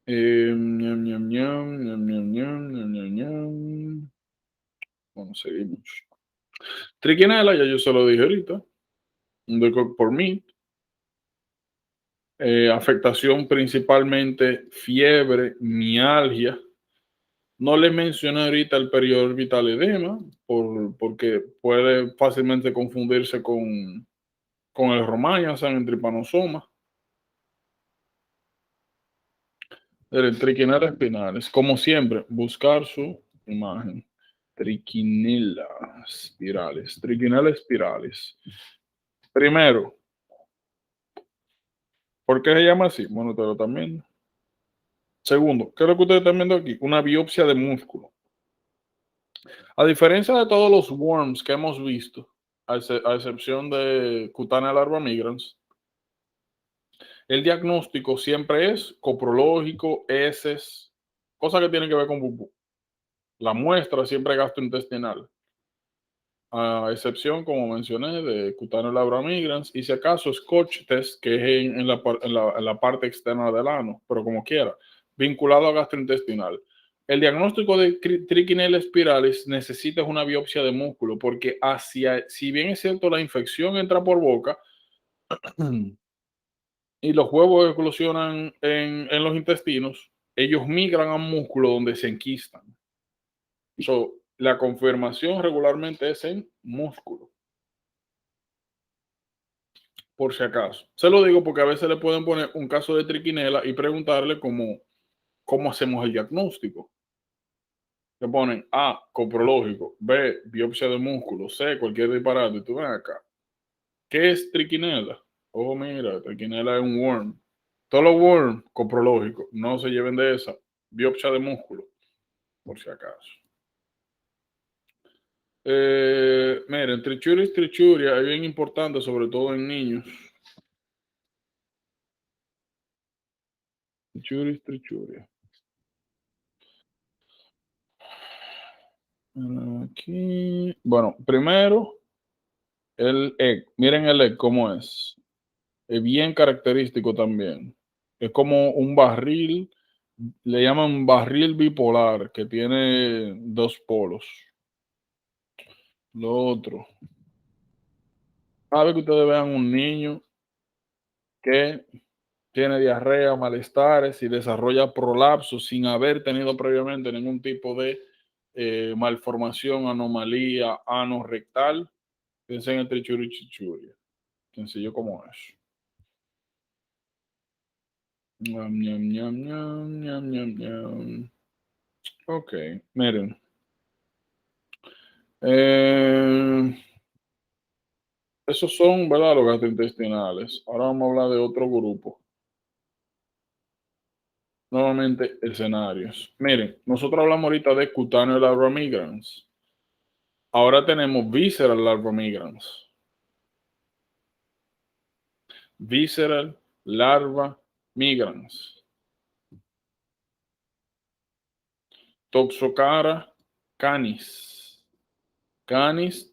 [SPEAKER 1] Ñam, ñam, ñam, ñam, ñam, ñam, ñam, ñam, ñam. Bueno, seguimos. Triquinela, ya yo se lo dije ahorita. Por mí. Afectación principalmente fiebre, mialgia. No le mencioné ahorita el periorbital edema porque puede fácilmente confundirse con el romaña, o sea, en tripanosoma. Triquinela espinales. Como siempre, buscar su imagen. Triquinela espirales. Triquinela espirales. Primero, ¿por qué se llama así? Bueno, pero también Segundo, ¿qué es lo que ustedes están viendo aquí? Una biopsia de músculo. A diferencia de todos los worms que hemos visto, a excepción de Cutánea larva migrans, el diagnóstico siempre es coprológico, heces, cosas que tienen que ver con pupú. La muestra siempre es gastrointestinal, a excepción, como mencioné, de Cutánea larva migrans y si acaso Scotch test, que es en la parte externa del ano, pero como quiera, vinculado a gastrointestinal. El diagnóstico de Trichinella spiralis necesita una biopsia de músculo porque si bien es cierto la infección entra por boca y los huevos eclosionan en los intestinos, ellos migran a músculo donde se enquistan. So, la confirmación regularmente es en músculo, por si acaso. Se lo digo porque a veces le pueden poner un caso de triquinela y preguntarle cómo hacemos el diagnóstico. Le ponen A, coprológico, B, biopsia de músculo, C, cualquier disparate. Y tú ven acá. ¿Qué es triquinela? Oh, mira, triquinela es un worm. Todos los worms coprológicos no se lleven de esa. Biopsia de músculo, por si acaso. Miren, trichuris, trichuria es bien importante, sobre todo en niños. Trichuris, trichuria. Aquí. Bueno, primero, el egg. Miren el egg cómo es. Es bien característico también. Es como un barril, le llaman barril bipolar, que tiene dos polos. Lo otro. Cada vez que ustedes vean un niño que tiene diarrea, malestares y desarrolla prolapso sin haber tenido previamente ningún tipo de malformación, anomalía anorrectal, piensen en el trichurichichuria. Sencillo como eso. Ñam, ñam, ñam, ñam, ñam, ñam, ñam. Ok, miren. Eh, esos son, ¿verdad? Los gastrointestinales. Ahora vamos a hablar de otro grupo. Nuevamente, escenarios. Miren, nosotros hablamos ahorita de cutáneo larva migrans. Ahora tenemos visceral larva migrans. Visceral larva migrans. Toxocara canis. Canis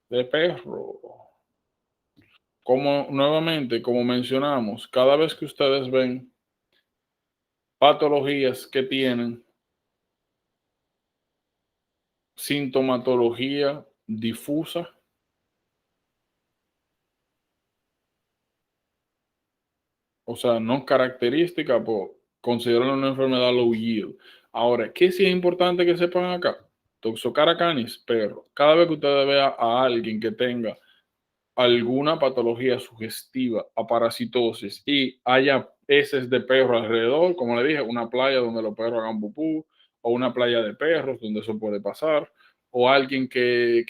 [SPEAKER 1] de perro. Como nuevamente, como mencionamos, cada vez que ustedes ven patologías que tienen sintomatología difusa, o sea, no característica, pues consideran una enfermedad low yield. Ahora, ¿qué sí es importante que sepan acá? Toxocara canis, perro. Cada vez que ustedes vean a alguien que tenga alguna patología sugestiva a parasitosis y haya heces de perro alrededor, como le dije, una playa donde los perros hagan pupú, o una playa de perros donde eso puede pasar, o alguien que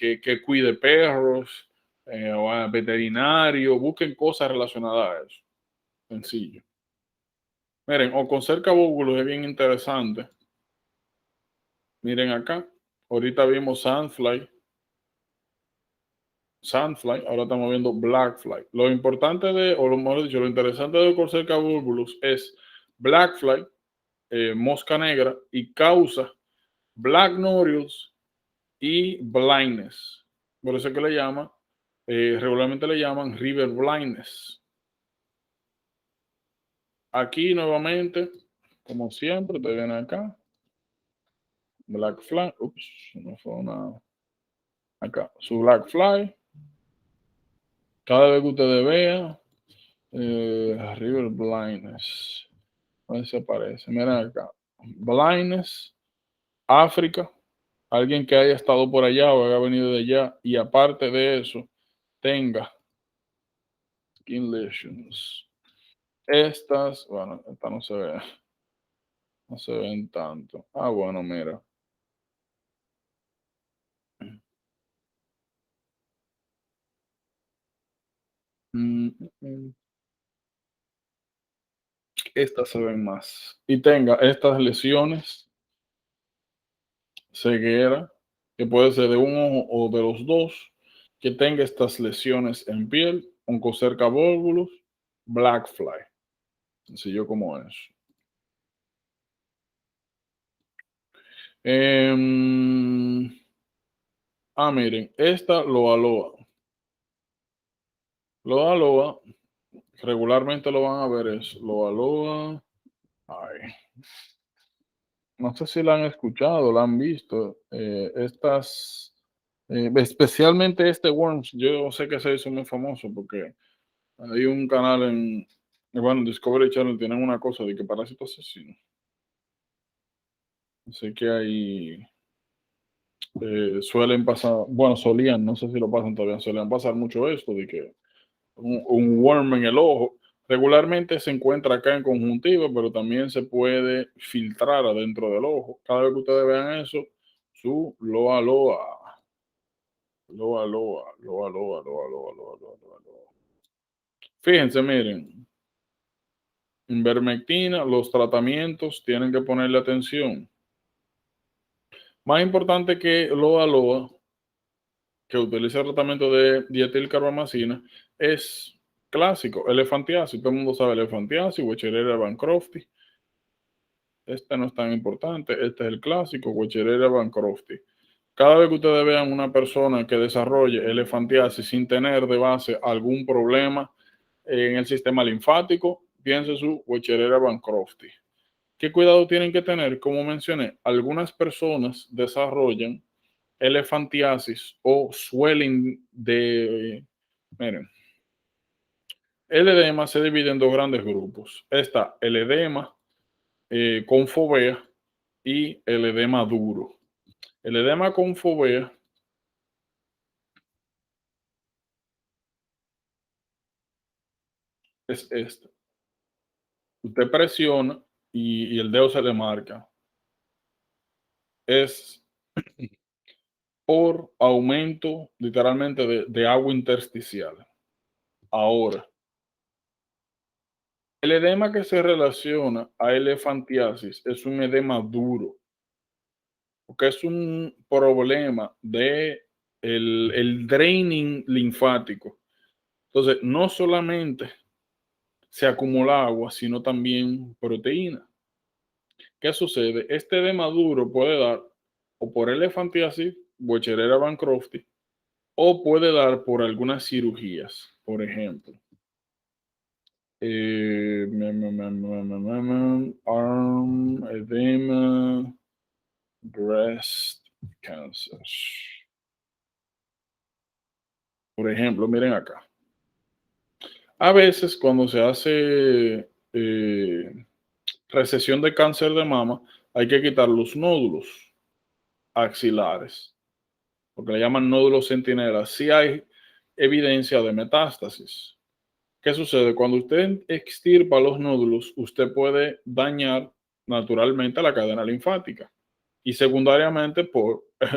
[SPEAKER 1] cuide perros, o a veterinario, busquen cosas relacionadas a eso. Sencillo. Miren, o con cerca es bien interesante. Miren acá, ahorita vimos Sandfly, ahora estamos viendo Blackfly. Lo importante o lo mejor dicho, lo interesante de Corcerca bulbulus es Blackfly, mosca negra, y causa Black Nodules y blindness. Por eso es que regularmente le llaman river blindness. Aquí nuevamente, como siempre, te ven acá, Blackfly, ups, no fue una, acá, su Blackfly, cada vez que ustedes vean, river blindness. A ver si aparece. Miren acá. Blindness, África. Alguien que haya estado por allá o haya venido de allá y aparte de eso tenga skin lesions. Estas, bueno, esta no se ve, no se ven tanto. Ah, bueno, mira. Mm, mm, mm. Estas se ven más. Y tenga estas lesiones, ceguera, que puede ser de un ojo o de los dos, que tenga estas lesiones en piel, oncocerca volvulus, black fly, sencillo como eso. Em, miren, esta lo aloa. Lo aloa, regularmente lo van a ver, es lo aloa. Ay, no sé si la han escuchado, la han visto. Estas, especialmente este Worms, yo sé que se hizo muy famoso porque hay un canal bueno, Discovery Channel tienen una cosa de que parásitos asesinos. Sé que ahí suelen pasar, bueno, solían, no sé si lo pasan todavía, solían pasar mucho esto de que un worm en el ojo. Regularmente se encuentra acá en conjuntiva, pero también se puede filtrar adentro del ojo. Cada vez que ustedes vean eso, su loa loa, loa loa, loa loa, loa loa, loa loa, loa loa. Fíjense, miren, ivermectina, los tratamientos tienen que ponerle atención. Más importante que loa loa, que utiliza el tratamiento de dietilcarbamazina, es clásico, elefantiasis. Todo el mundo sabe elefantiasis, Wechereria bancrofti. Este no es tan importante, este es el clásico, Wechereria bancrofti. Cada vez que ustedes vean una persona que desarrolle elefantiasis sin tener de base algún problema en el sistema linfático, piense su Wechereria bancrofti. ¿Qué cuidado tienen que tener? Como mencioné, algunas personas desarrollan elefantiasis o swelling de... Miren, el edema se divide en dos grandes grupos. Está el edema con fovea y el edema duro. El edema con fovea es este. Usted presiona y el dedo se le marca. Es por aumento literalmente de agua intersticial. Ahora, el edema que se relaciona a elefantiasis es un edema duro, porque es un problema de el draining linfático. Entonces, no solamente se acumula agua, sino también proteína. ¿Qué sucede? Este edema duro puede dar o por elefantiasis, Buercherella bancrofti, o puede dar por algunas cirugías, por ejemplo. Arm edema, breast cancer. Por ejemplo, miren acá. A veces cuando se hace recesión de cáncer de mama, hay que quitar los nódulos axilares, porque le llaman nódulos centinelas, si hay evidencia de metástasis. ¿Qué sucede? Cuando usted extirpa los nódulos, usted puede dañar naturalmente la cadena linfática. Y secundariamente,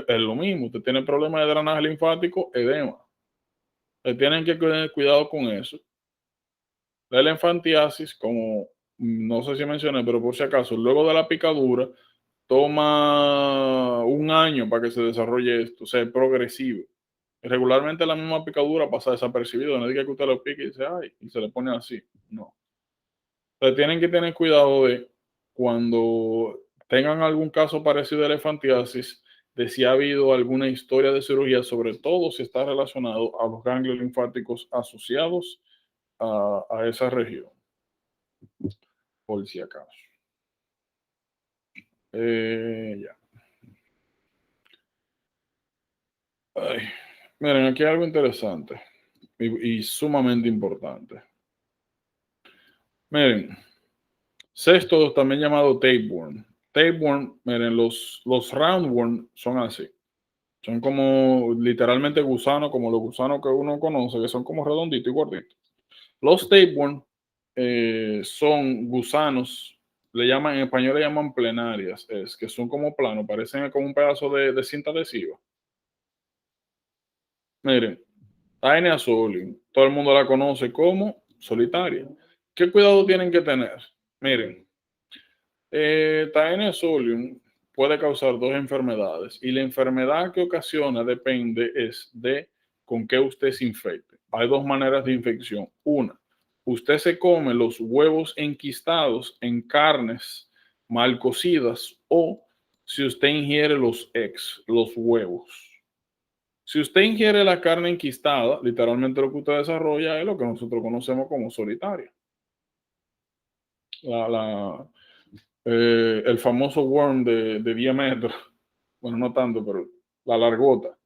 [SPEAKER 1] es lo mismo. Usted tiene problemas de drenaje linfático, edema. Tienen que tener cuidado con eso. La elefantiasis, como no sé si mencioné, pero por si acaso, luego de la picadura, toma un año para que se desarrolle esto, o sea, es progresivo. Regularmente la misma picadura pasa desapercibido, no diga que usted lo pique y dice, ay, y se le pone así. No. Entonces tienen que tener cuidado de cuando tengan algún caso parecido a elefantiasis, de si ha habido alguna historia de cirugía, sobre todo si está relacionado a los ganglios linfáticos asociados a esa región, por si acaso. Ya. Ay, miren, aquí hay algo interesante y sumamente importante. Miren, sexto también llamado tapeworm. Tapeworm, miren, los roundworm son así. Son como literalmente gusanos, como los gusanos que uno conoce, que son como redonditos y gorditos. Los tapeworm son gusanos, le llaman, en español le llaman plenarias, es que son como planos, parecen como un pedazo de cinta adhesiva. Miren, Taenia Soli, todo el mundo la conoce como solitaria. ¿Qué cuidado tienen que tener? Miren, Taenia solium puede causar dos enfermedades y la enfermedad que ocasiona depende es de con qué usted se infecte. Hay dos maneras de infección. Una, usted se come los huevos enquistados en carnes mal cocidas o si usted ingiere los eggs, los huevos. Si usted ingiere la carne enquistada, literalmente lo que usted desarrolla es lo que nosotros conocemos como solitaria. La, el famoso worm de 10 metros, bueno, no tanto, pero la largota.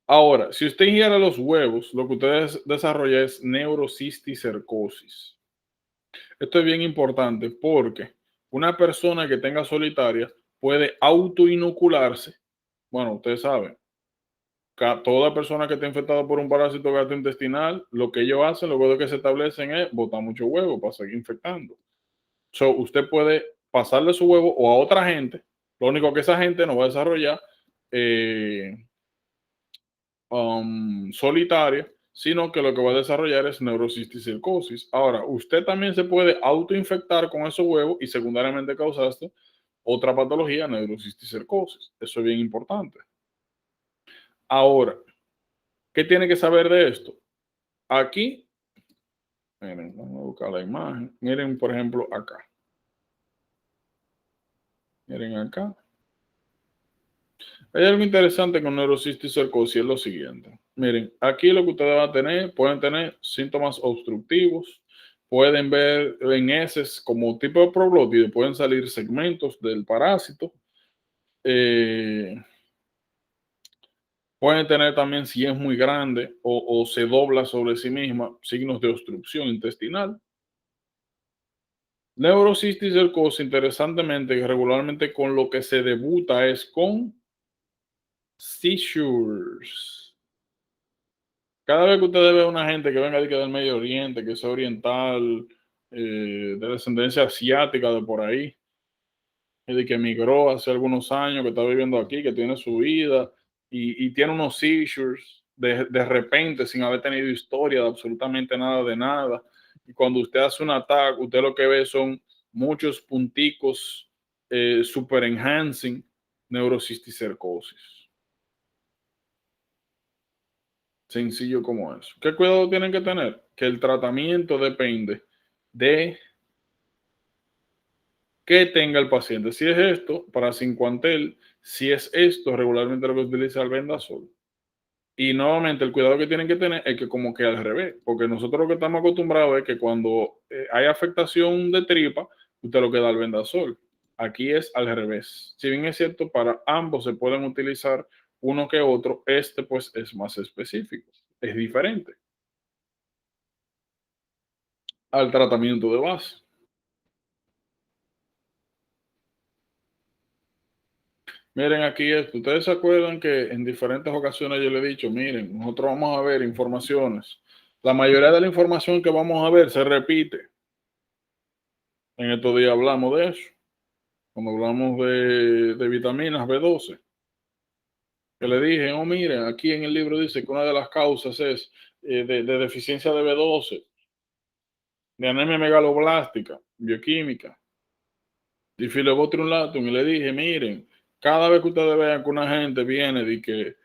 [SPEAKER 1] Ahora, si usted ingiere los huevos, lo que usted desarrolla es neurocisticercosis. Esto es bien importante porque una persona que tenga solitaria puede autoinocularse. Bueno, ustedes saben, toda persona que esté infectada por un parásito gastrointestinal, lo que ellos hacen, luego de que se establecen, es botar mucho huevo para seguir infectando. So, usted puede pasarle su huevo o a otra gente. Lo único que esa gente no va a desarrollar eh, solitaria, sino que lo que va a desarrollar es neurocisticercosis. Ahora, usted también se puede autoinfectar con esos huevos y secundariamente causaste otra patología, neurocisticercosis. Eso es bien importante. Ahora, ¿qué tiene que saber de esto? Aquí, miren, vamos a buscar la imagen. Miren, por ejemplo, acá. Miren acá. Hay algo interesante con neurocisticercosis, es lo siguiente. Miren, aquí lo que ustedes van a tener, pueden tener síntomas obstructivos, pueden ver en heces como tipo de proglótide, pueden salir segmentos del parásito, eh, pueden tener también, si es muy grande o se dobla sobre sí misma, signos de obstrucción intestinal. Neurocisticercosis, interesantemente, regularmente con lo que se debuta es con seizures. Cada vez que ustedes ven a una gente que venga de del Medio Oriente, que sea oriental, de descendencia asiática de por ahí, y de que emigró hace algunos años, que está viviendo aquí, que tiene su vida y tiene unos seizures de repente sin haber tenido historia de absolutamente nada de nada. Y cuando usted hace un ataque, usted lo que ve son muchos punticos super enhancing neurocisticercosis. Sencillo como eso. ¿Qué cuidado tienen que tener? Que el tratamiento depende de qué tenga el paciente. Si es esto, para cincuantel, si es esto, regularmente lo que utiliza el vendasol. Y nuevamente el cuidado que tienen que tener es que como que al revés, porque nosotros lo que estamos acostumbrados es que cuando hay afectación de tripa, usted lo que da el vendasol. Aquí es al revés. Si bien es cierto, para ambos se pueden utilizar uno que otro, este pues es más específico, es diferente al tratamiento de base. Miren aquí esto. Ustedes se acuerdan que en diferentes ocasiones yo le he dicho, miren, nosotros vamos a ver informaciones. La mayoría de la información que vamos a ver se repite. En estos días hablamos de eso. Cuando hablamos de vitaminas B12. Que le dije, oh, miren, aquí en el libro dice que una de las causas es de deficiencia de B12, de anemia megaloblástica, bioquímica, difilobotrin y le dije, miren, cada vez que ustedes vean que una gente viene de que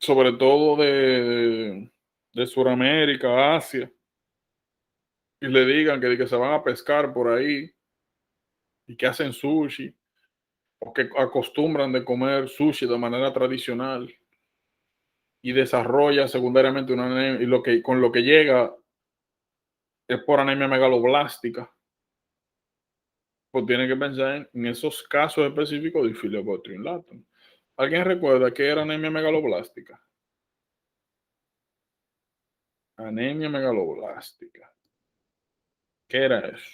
[SPEAKER 1] sobre todo de Sudamérica, Asia, y le digan que se van a pescar por ahí y que hacen sushi, o que acostumbran de comer sushi de manera tradicional y desarrolla secundariamente una anemia, y con lo que llega es por anemia megaloblástica, pues tiene que pensar en esos casos específicos de Phyllobothrin. ¿Alguien recuerda qué era anemia megaloblástica? Anemia megaloblástica. ¿Qué era eso?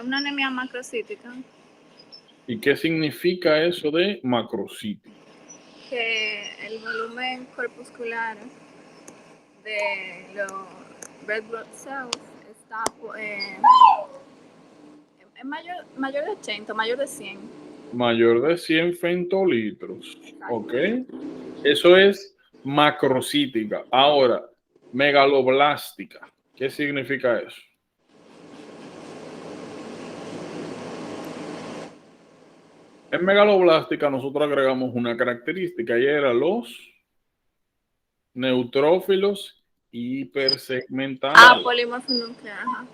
[SPEAKER 2] Una anemia macrocítica,
[SPEAKER 1] ¿Y qué significa eso de macrocítico?
[SPEAKER 2] que el volumen corpuscular de los red blood cells está es mayor de 80, mayor de 100.
[SPEAKER 1] Mayor de 100 femtolitros.
[SPEAKER 2] Exacto.
[SPEAKER 1] ¿Ok? Eso es macrocítica. Ahora, megaloblástica. ¿Qué significa eso? En megaloblástica nosotros agregamos una característica y era los neutrófilos hipersegmentados.
[SPEAKER 2] Polimorfo nuclear, ajá.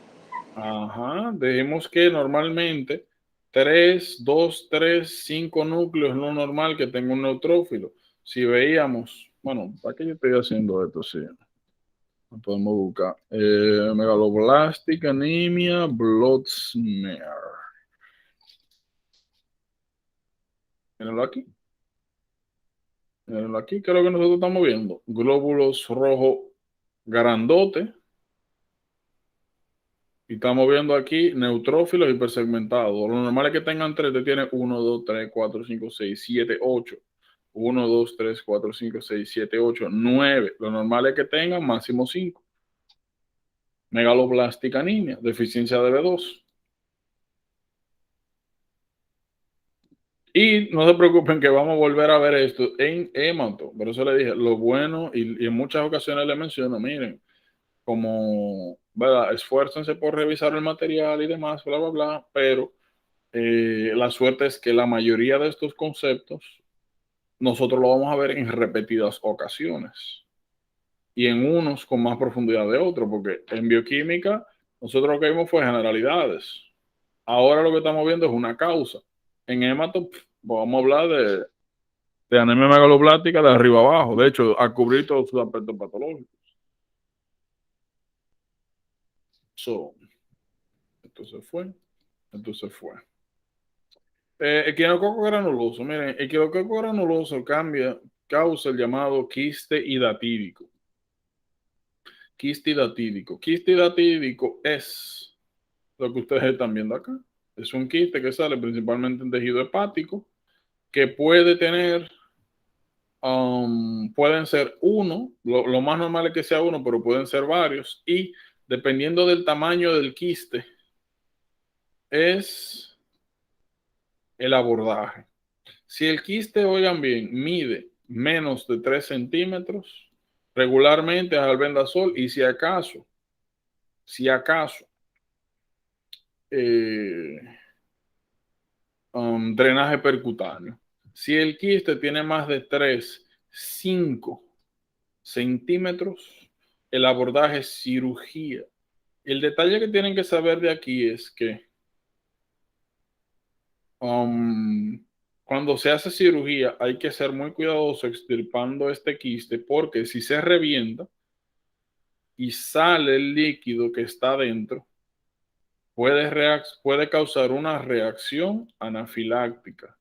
[SPEAKER 1] Ajá, dijimos que normalmente 3, 2, 3, 5 núcleos es lo normal que tenga un neutrófilo. Si veíamos, bueno, ¿para qué yo estoy haciendo esto? Sí, lo podemos buscar. Megaloblástica, anemia, blood smear. Mírenlo aquí. Mírenlo aquí, que es lo que nosotros estamos viendo. Glóbulos rojos grandotes. Y estamos viendo aquí neutrófilos hipersegmentados. Lo normal es que tengan 3, te tiene 1, 2, 3, 4, 5, 6, 7, 8. 1, 2, 3, 4, 5, 6, 7, 8, 9. Lo normal es que tengan máximo 5. Megaloblástica anemia, deficiencia de B2. Y no se preocupen que vamos a volver a ver esto en hemato. Por eso le dije, lo bueno, y en muchas ocasiones le menciono, miren, como, ¿verdad? Esfuércense por revisar el material y demás, bla, bla, bla, pero la suerte es que la mayoría de estos conceptos nosotros lo vamos a ver en repetidas ocasiones y en unos con más profundidad de otros, porque en bioquímica nosotros lo que vimos fue generalidades. Ahora lo que estamos viendo es una causa. En hemato vamos a hablar de anemia megaloblástica de arriba abajo, de hecho, a cubrir todos sus aspectos patológicos. So, entonces fue. Equinococo granuloso. Miren, equinococo granuloso causa el llamado quiste hidatídico. Quiste hidatídico. Quiste hidatídico es lo que ustedes están viendo acá. Es un quiste que sale principalmente en tejido hepático, que puede tener, pueden ser uno, lo más normal es que sea uno, pero pueden ser varios, y dependiendo del tamaño del quiste, es el abordaje. Si el quiste, oigan bien, mide menos de 3 centímetros, regularmente es albendazol y si acaso, eh, drenaje percutáneo. Si el quiste tiene más de 3, 5 centímetros, el abordaje es cirugía. El detalle que tienen que saber de aquí es que cuando se hace cirugía hay que ser muy cuidadoso extirpando este quiste porque si se revienta y sale el líquido que está dentro, puede causar una reacción anafiláctica.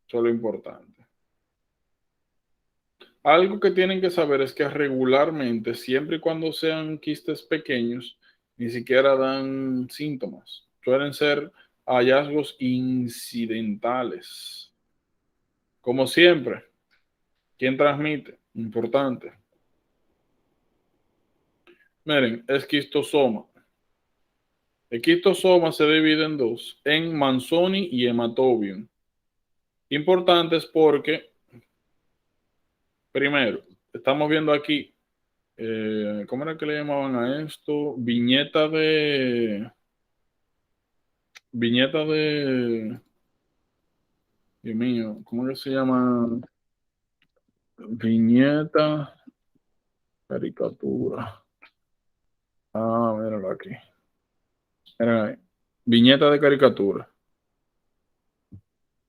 [SPEAKER 1] Eso es lo importante. Algo que tienen que saber es que regularmente, siempre y cuando sean quistes pequeños, ni siquiera dan síntomas. Suelen ser hallazgos incidentales. Como siempre, ¿quién transmite? Importante. Miren, esquistosoma. Esquistosoma se divide en dos, en Manzoni y hematobium. Importantes porque, primero, estamos viendo aquí, ¿cómo era que le llamaban a esto? Viñeta de, Dios mío, ¿cómo que se llama? Viñeta, caricatura. Ah, míralo aquí. Mira ahí. Viñeta de caricatura.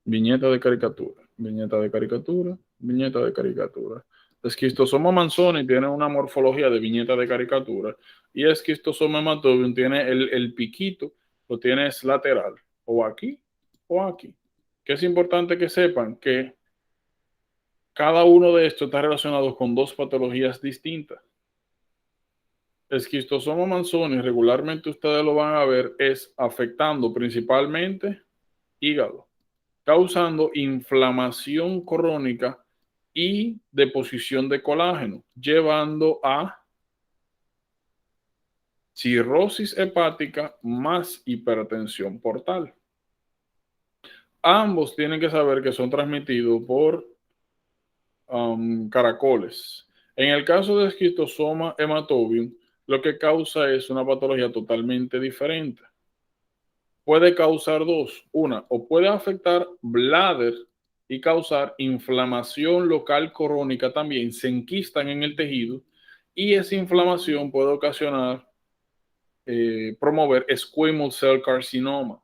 [SPEAKER 1] Viñeta de caricatura. Viñeta de caricatura. Viñeta de caricatura. Esquistosoma manzoni tiene una morfología de viñeta de caricatura y esquistosoma hematobium tiene el piquito, lo tienes lateral, o aquí o aquí. Que es importante que sepan que cada uno de estos está relacionado con dos patologías distintas. Esquistosoma manzoni, regularmente ustedes lo van a ver, es afectando principalmente hígado, causando inflamación crónica y deposición de colágeno, llevando a cirrosis hepática más hipertensión portal. Ambos tienen que saber que son transmitidos por caracoles. En el caso de esquistosoma hematobium, lo que causa es una patología totalmente diferente. Puede causar dos. Una, o puede afectar bladder y causar inflamación local crónica también, se enquistan en el tejido y esa inflamación puede ocasionar, promover squamous cell carcinoma.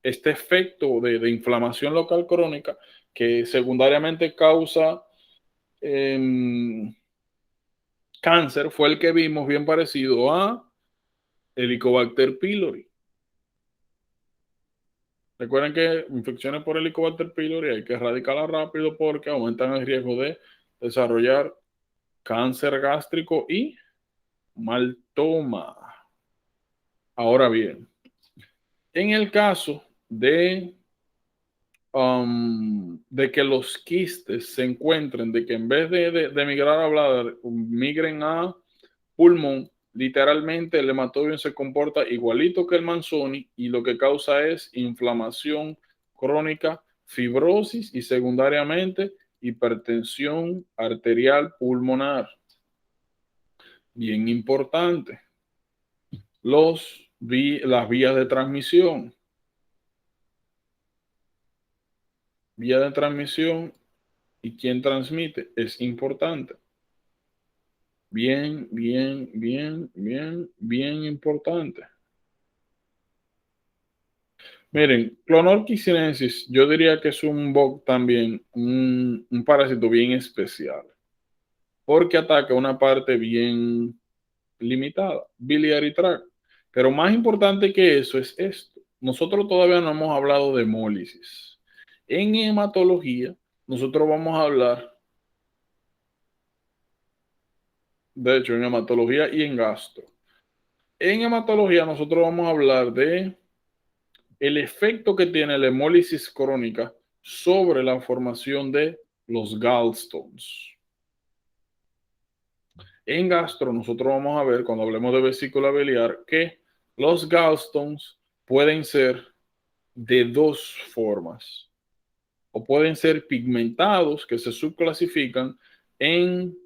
[SPEAKER 1] Este efecto de inflamación local crónica que secundariamente causa cáncer fue el que vimos bien parecido a Helicobacter pylori. Recuerden que infecciones por Helicobacter pylori hay que erradicarlas rápido porque aumentan el riesgo de desarrollar cáncer gástrico y maltoma. Ahora bien, en el caso de que los quistes se encuentren, de que en vez de migrar a bladder, migren a pulmón, literalmente el hematobium se comporta igualito que el Manzoni y lo que causa es inflamación crónica, fibrosis y secundariamente hipertensión arterial pulmonar. Bien importante. Las vías de transmisión. Vía de transmisión y quién transmite es importante. Bien, bien, bien, bien, bien importante. Miren, Clonorchis sinensis, yo diría que es un bug también, un parásito bien especial, porque ataca una parte bien limitada, biliary tract. Pero más importante que eso es esto. Nosotros todavía no hemos hablado de hemólisis. En hematología, nosotros vamos a hablar, de hecho, en hematología y en gastro. En hematología, nosotros vamos a hablar de el efecto que tiene la hemólisis crónica sobre la formación de los gallstones. En gastro, nosotros vamos a ver, cuando hablemos de vesícula biliar, que los gallstones pueden ser de dos formas. O pueden ser pigmentados, que se subclasifican en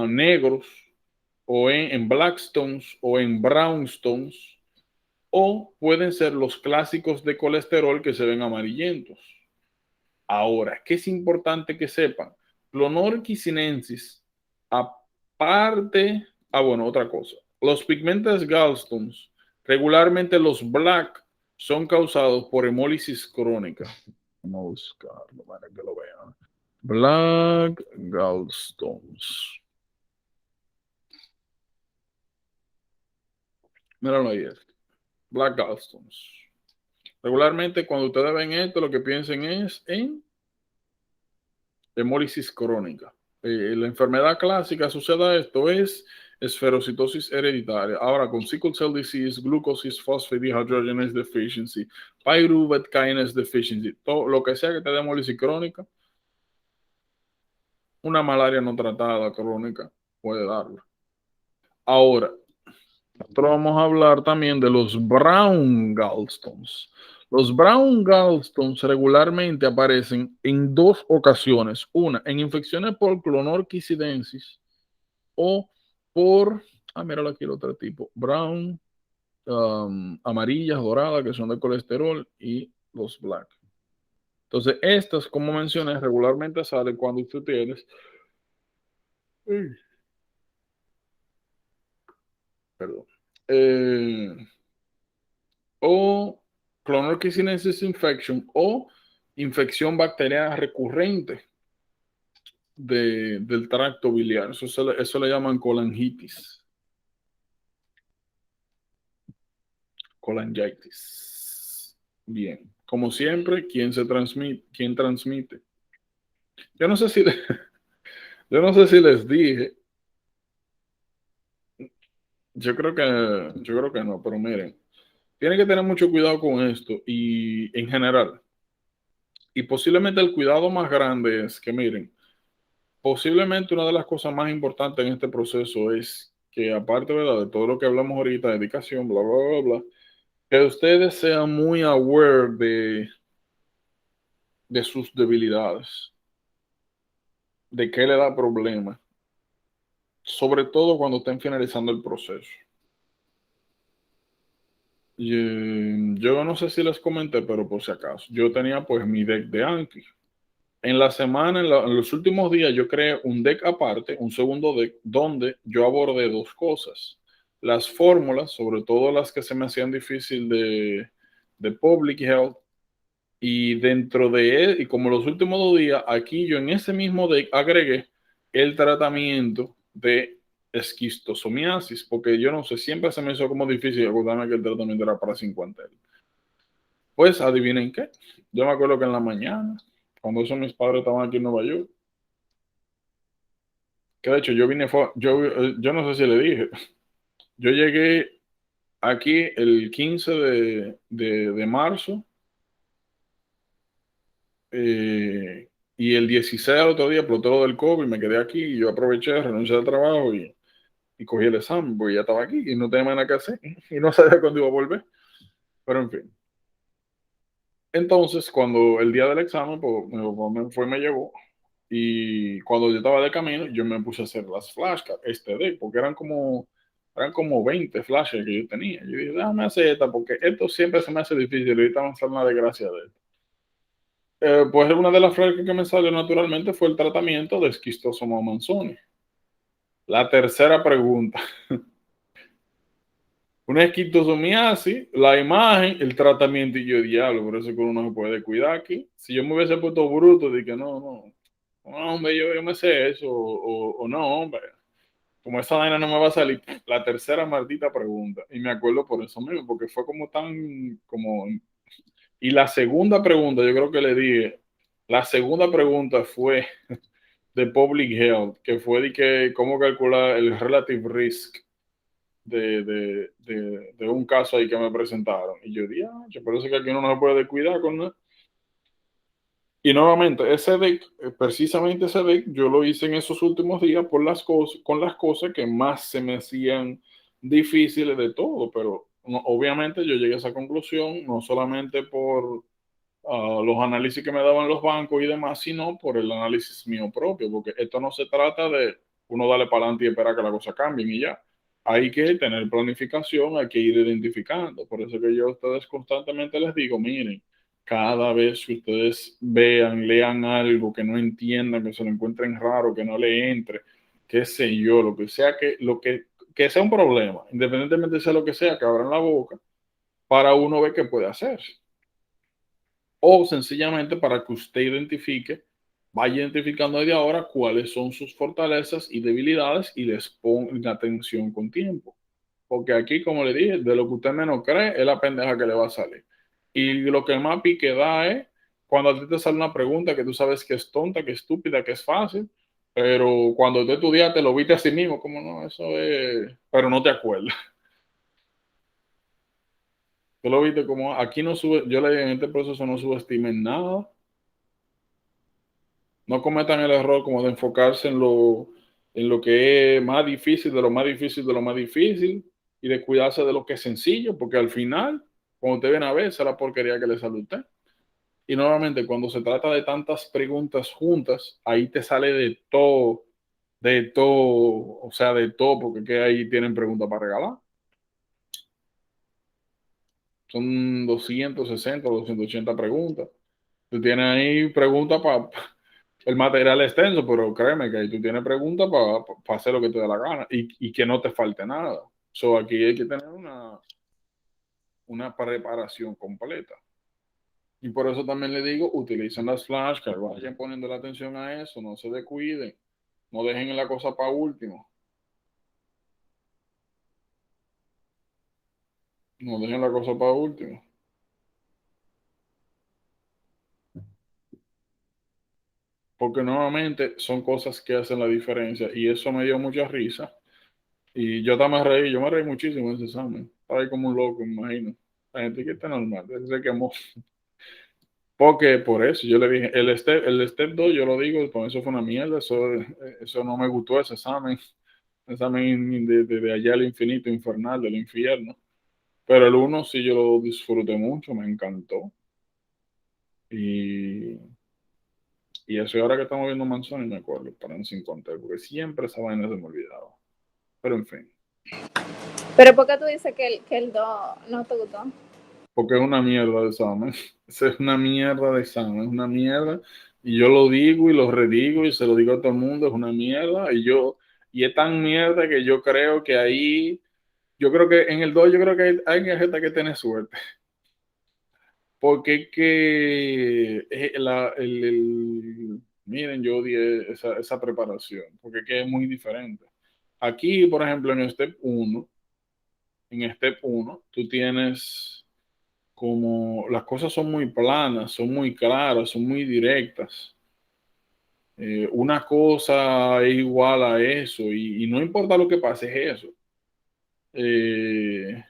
[SPEAKER 1] negros, o en blackstones, o en brownstones, o pueden ser los clásicos de colesterol que se ven amarillentos. Ahora, ¿qué es importante que sepan? Clonorchis sinensis, aparte, bueno, otra cosa. Los pigmentos gallstones, regularmente los black, son causados por hemólisis crónica. Vamos a buscarlo para que lo vean. Black gallstones. Míralo ahí. Black gallstones. Regularmente, cuando ustedes ven esto, lo que piensen es en hemólisis crónica. La enfermedad clásica asociada a esto es esferocitosis hereditaria. Ahora, con sickle cell disease, glucosis phosphate dehydrogenase deficiency, pyruvate kinase deficiency, todo lo que sea que te dé hemólisis crónica, una malaria no tratada crónica puede darla. Ahora, nosotros vamos a hablar también de los brown gallstones. Los brown gallstones regularmente aparecen en dos ocasiones. Una, en infecciones por Clonorchis sinensis o por, míralo aquí el otro tipo, brown, amarillas, doradas, que son de colesterol, y los black. Entonces, estas, como mencioné, regularmente salen cuando usted tiene perdón, o Clonorchis sinensis infection o infección bacteriana recurrente del tracto biliar. Eso le llaman colangitis. Colangitis. Bien. Como siempre, ¿quién se transmite? ¿Quién transmite? Yo no sé si, yo no sé si les dije. Yo creo que no, pero miren, tienen que tener mucho cuidado con esto y en general. Y posiblemente el cuidado más grande es que, miren, posiblemente una de las cosas más importantes en este proceso es que, aparte, ¿verdad?, de todo lo que hablamos ahorita, dedicación, bla, bla, bla, bla, que ustedes sean muy aware de sus debilidades. de qué le da problema, sobre todo cuando estén finalizando el proceso. Yo no sé si les comenté, pero por si acaso, yo tenía pues mi deck de Anki. En la semana, en los últimos días, yo creé un deck aparte, un segundo deck, donde yo abordé dos cosas. Las fórmulas, sobre todo las que se me hacían difícil de Public Health, y dentro de él, y como los últimos 2 días, aquí yo en ese mismo deck agregué el tratamiento de esquistosomiasis, porque yo no sé, siempre se me hizo como difícil acordarme que el tratamiento era para 50. Pues adivinen qué, yo me acuerdo que en la mañana, cuando esos mis padres estaban aquí en Nueva York, que de hecho yo vine, yo no sé si le dije, yo llegué aquí el 15 de marzo, y el 16 al otro día explotó lo del COVID, me quedé aquí y yo aproveché, renuncié al trabajo y cogí el examen, porque ya estaba aquí y no tenía nada que hacer y no sabía cuándo iba a volver, pero en fin. Entonces, cuando el día del examen, pues mi papá me fue y me llevó. Y cuando yo estaba de camino, yo me puse a hacer las flashcards, porque eran como 20 flashes que yo tenía. Yo dije, déjame hacer esta, porque esto siempre se me hace difícil. Ahorita vamos a hacer una desgracia de esto. Pues una de las flashcards que me salió naturalmente fue el tratamiento de esquistosoma manzoni. La tercera pregunta. Una esquistosomiasis, la imagen, el tratamiento, y yo, diablo, por eso es que uno no se puede cuidar aquí. Si yo me hubiese puesto bruto, de que no, hombre, yo me sé eso, o no, hombre, como esa vaina no me va a salir. La tercera maldita pregunta, y me acuerdo por eso mismo, porque fue como tan, como, y la segunda pregunta, yo creo que le dije, la segunda pregunta fue de Public Health, que fue de que cómo calcular el relative risk de un caso ahí que me presentaron. Y yo dije, parece que aquí uno no se puede cuidar con nada. Y nuevamente, ese deck, precisamente ese deck, yo lo hice en esos últimos días con las cosas que más se me hacían difíciles de todo, pero obviamente yo llegué a esa conclusión no solamente por los análisis que me daban los bancos y demás, sino por el análisis mío propio, porque esto no se trata de uno darle para adelante y esperar que la cosa cambie y ya. Hay que tener planificación, hay que ir identificando. Por eso que yo a ustedes constantemente les digo, miren, cada vez que ustedes vean, lean algo que no entiendan, que se lo encuentren raro, que no le entre, qué sé yo, lo que sea que sea un problema, independientemente de sea lo que sea, que abran la boca para uno ver qué puede hacer. O sencillamente para que usted vaya identificando desde ahora cuáles son sus fortalezas y debilidades y les ponga atención con tiempo. Porque aquí, como le dije, de lo que usted menos cree es la pendeja que le va a salir. Y lo que más pique da es cuando a ti te sale una pregunta que tú sabes que es tonta, que es estúpida, que es fácil, pero cuando tú estudiaste lo viste a sí mismo, como no, eso es, pero no te acuerdas. Tú lo viste como aquí no sube, yo le dije en este proceso no subestimen nada. No cometan el error como de enfocarse en lo que es más difícil, de lo más difícil, de lo más difícil, y de cuidarse de lo que es sencillo, porque al final, cuando te ven a ver, esa es la porquería que le sale a usted. Y nuevamente, cuando se trata de tantas preguntas juntas, ahí te sale de todo, o sea, de todo, porque que ahí tienen preguntas para regalar. Son 260, 280 preguntas. Tú tienes ahí preguntas para el material extenso, pero créeme que ahí tú tienes preguntas para hacer lo que te dé la gana y que no te falte nada. So, aquí hay que tener una preparación completa. Y por eso también le digo, utilicen las flashcards, vayan poniendo la atención a eso, no se descuiden, no dejen la cosa para último, no dejen la cosa para último. Porque nuevamente son cosas que hacen la diferencia y eso me dio mucha risa. Y yo me reí muchísimo en ese examen. Estaba ahí como un loco, me imagino. La gente que está normal, se quemó. Porque por eso yo le dije, el step 2 yo lo digo, por eso fue una mierda, eso no me gustó ese examen de allá al infinito, infernal, del infierno. Pero el uno sí yo lo disfruté mucho, me encantó. Y Y eso, y ahora que estamos viendo Manzoni, me acuerdo, para sin contar, porque siempre esa vaina se me olvidaba. Pero en fin.
[SPEAKER 2] Pero ¿por qué tú dices que el 2 no te gustó?
[SPEAKER 1] Porque es una mierda de examen. Es una mierda de examen, es una mierda. Y yo lo digo y lo redigo y se lo digo a todo el mundo, es una mierda. Y es tan mierda que yo creo que ahí, yo creo que en el 2 yo creo que hay gente que tiene suerte. Porque es que miren, yo odié esa preparación, porque es que es muy diferente. Aquí, por ejemplo, en Step 1, tú tienes como las cosas son muy planas, son muy claras, son muy directas. Una cosa es igual a eso y no importa lo que pase, es eso. Eh,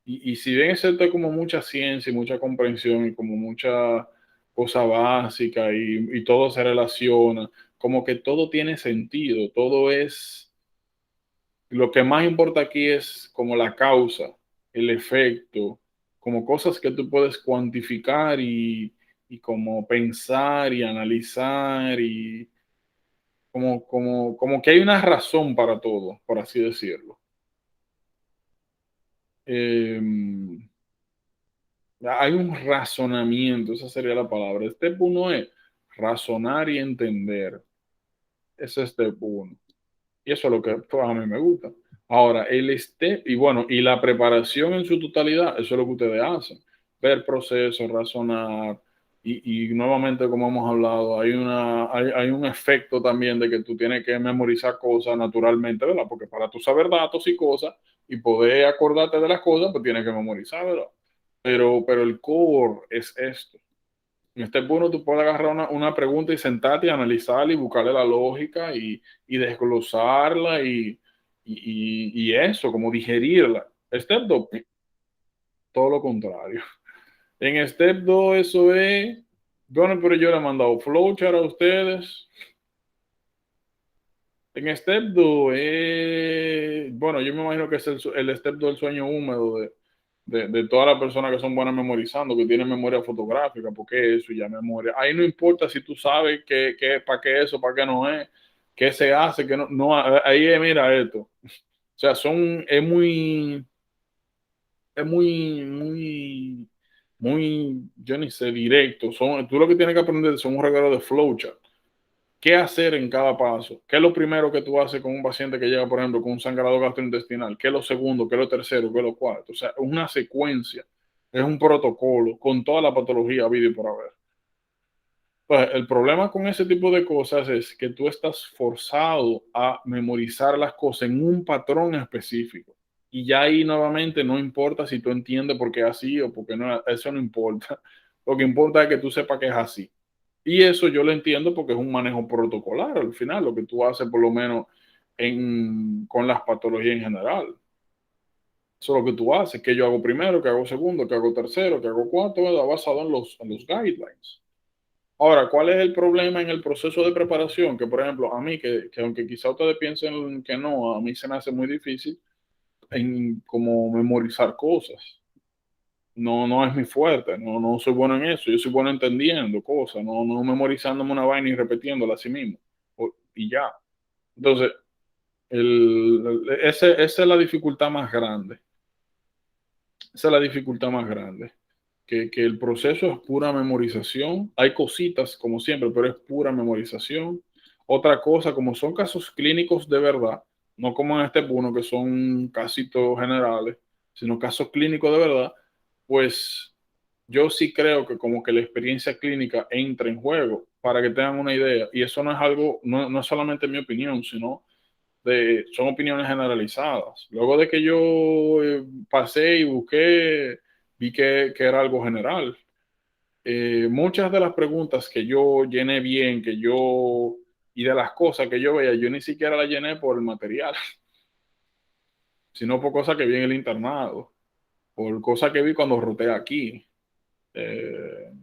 [SPEAKER 1] y si bien es cierto, hay como mucha ciencia y mucha comprensión y como mucha cosa básica y todo se relaciona, como que todo tiene sentido, todo es, lo que más importa aquí es como la causa, el efecto, como cosas que tú puedes cuantificar y como pensar y analizar y como que hay una razón para todo, por así decirlo. Eh, Hay un razonamiento, esa sería la palabra. Step 1 es razonar y entender. Ese es step 1. Y eso es lo que pues, a mí me gusta. Ahora, el step, y bueno, y la preparación en su totalidad, eso es lo que ustedes hacen. Ver procesos, razonar, y nuevamente, como hemos hablado, hay un efecto también de que tú tienes que memorizar cosas naturalmente, ¿verdad? Porque para tú saber datos y cosas y poder acordarte de las cosas, pues tienes que memorizar, ¿verdad? Pero el core es esto. En este punto tú puedes agarrar una pregunta y sentarte y analizarla y buscarle la lógica y desglosarla y eso, como digerirla. Step 2, todo lo contrario. En Step 2 eso es, bueno, pero yo le he mandado flowchart a ustedes. En Step 2 bueno, yo me imagino que es el Step 2 del sueño húmedo de todas las personas que son buenas memorizando, que tienen memoria fotográfica, porque eso ya memoria. Ahí no importa si tú sabes para qué eso, para qué no es, qué se hace, qué no, no, ahí mira esto. O sea, es muy, yo ni sé, directo. Tú lo que tienes que aprender son un regalo de flowchart. ¿Qué hacer en cada paso? ¿Qué es lo primero que tú haces con un paciente que llega, por ejemplo, con un sangrado gastrointestinal? ¿Qué es lo segundo? ¿Qué es lo tercero? ¿Qué es lo cuarto? O sea, es una secuencia, es un protocolo con toda la patología habido y por haber. Pues el problema con ese tipo de cosas es que tú estás forzado a memorizar las cosas en un patrón específico. Y ya ahí nuevamente no importa si tú entiendes por qué es así o por qué no, eso no importa. Lo que importa es que tú sepas que es así. Y eso yo lo entiendo porque es un manejo protocolar al final, lo que tú haces por lo menos con las patologías en general. Eso es lo que tú haces, que yo hago primero, que hago segundo, que hago tercero, que hago cuarto, ¿verdad? Basado en los guidelines. Ahora, ¿cuál es el problema en el proceso de preparación? Que, por ejemplo, a mí, que aunque quizá ustedes piensen que no, a mí se me hace muy difícil en como memorizar cosas. No, no es mi fuerte, no, no soy bueno en eso. Yo soy bueno entendiendo cosas, no memorizándome una vaina y repitiéndola así mismo. Y ya. Entonces, esa es la dificultad más grande. Esa es la dificultad más grande. Que el proceso es pura memorización. Hay cositas, como siempre, pero es pura memorización. Otra cosa, como son casos clínicos de verdad, no como en este punto, que son casi todos generales, sino casos clínicos de verdad, pues yo sí creo que como que la experiencia clínica entra en juego para que tengan una idea. Y eso no es algo, no es solamente mi opinión, sino son opiniones generalizadas. Luego de que yo pasé y busqué, vi que era algo general. Muchas de las preguntas que yo llené bien, y de las cosas que yo veía, yo ni siquiera las llené por el material, sino por cosas que vi en el internado, por cosas que vi cuando roté aquí. Eh,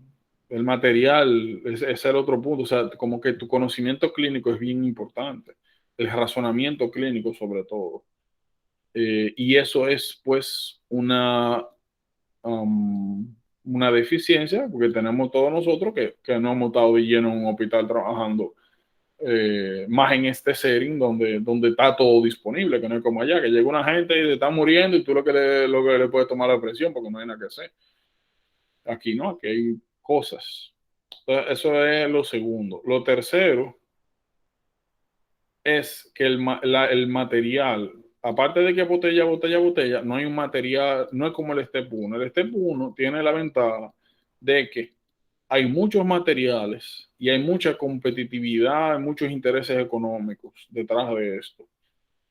[SPEAKER 1] el material es el otro punto, o sea, como que tu conocimiento clínico es bien importante, el razonamiento clínico sobre todo. Y eso es pues um, una deficiencia, porque tenemos todos nosotros que no hemos estado de lleno en un hospital trabajando, más en este setting donde está todo disponible, que no es como allá, que llega una gente y te está muriendo y tú lo que le puedes tomar la presión porque no hay nada que hacer. Aquí no, aquí hay cosas. Entonces, eso es lo segundo. Lo tercero es que el material, aparte de que botella, no hay un material, no es como el Step 1. El Step 1 tiene la ventaja de que hay muchos materiales y hay mucha competitividad, hay muchos intereses económicos detrás de esto,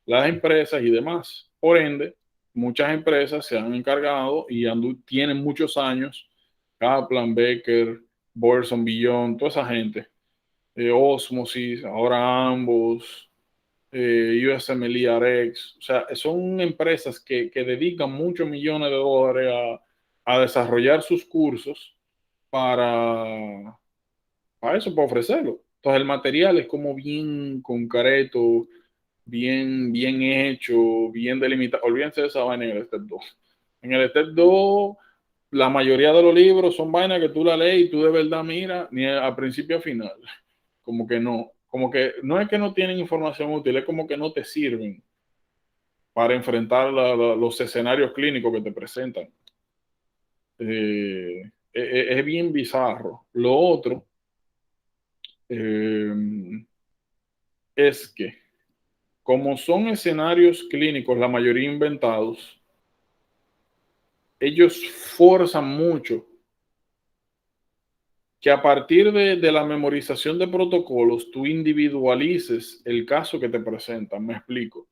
[SPEAKER 1] las empresas y demás. Por ende, muchas empresas se han encargado y tienen muchos años, Kaplan, Becker, Boyerson Beyond, toda esa gente, Osmosis, ahora ambos, USMLE-RX, o sea, son empresas que dedican muchos millones de dólares a desarrollar sus cursos para, para eso, para ofrecerlo. Entonces el material es como bien concreto, bien hecho, bien delimitado. Olvídense de esa vaina en el Step 2. En el Step 2, la mayoría de los libros son vainas que tú la lees y tú de verdad miras ni a principio a final. Como que no es que no tienen información útil, es como que no te sirven para enfrentar los escenarios clínicos que te presentan. Es bien bizarro. Lo otro eh, es que, como son escenarios clínicos, la mayoría inventados, ellos forzan mucho que a partir de la memorización de protocolos, tú individualices el caso que te presentan. Me explico.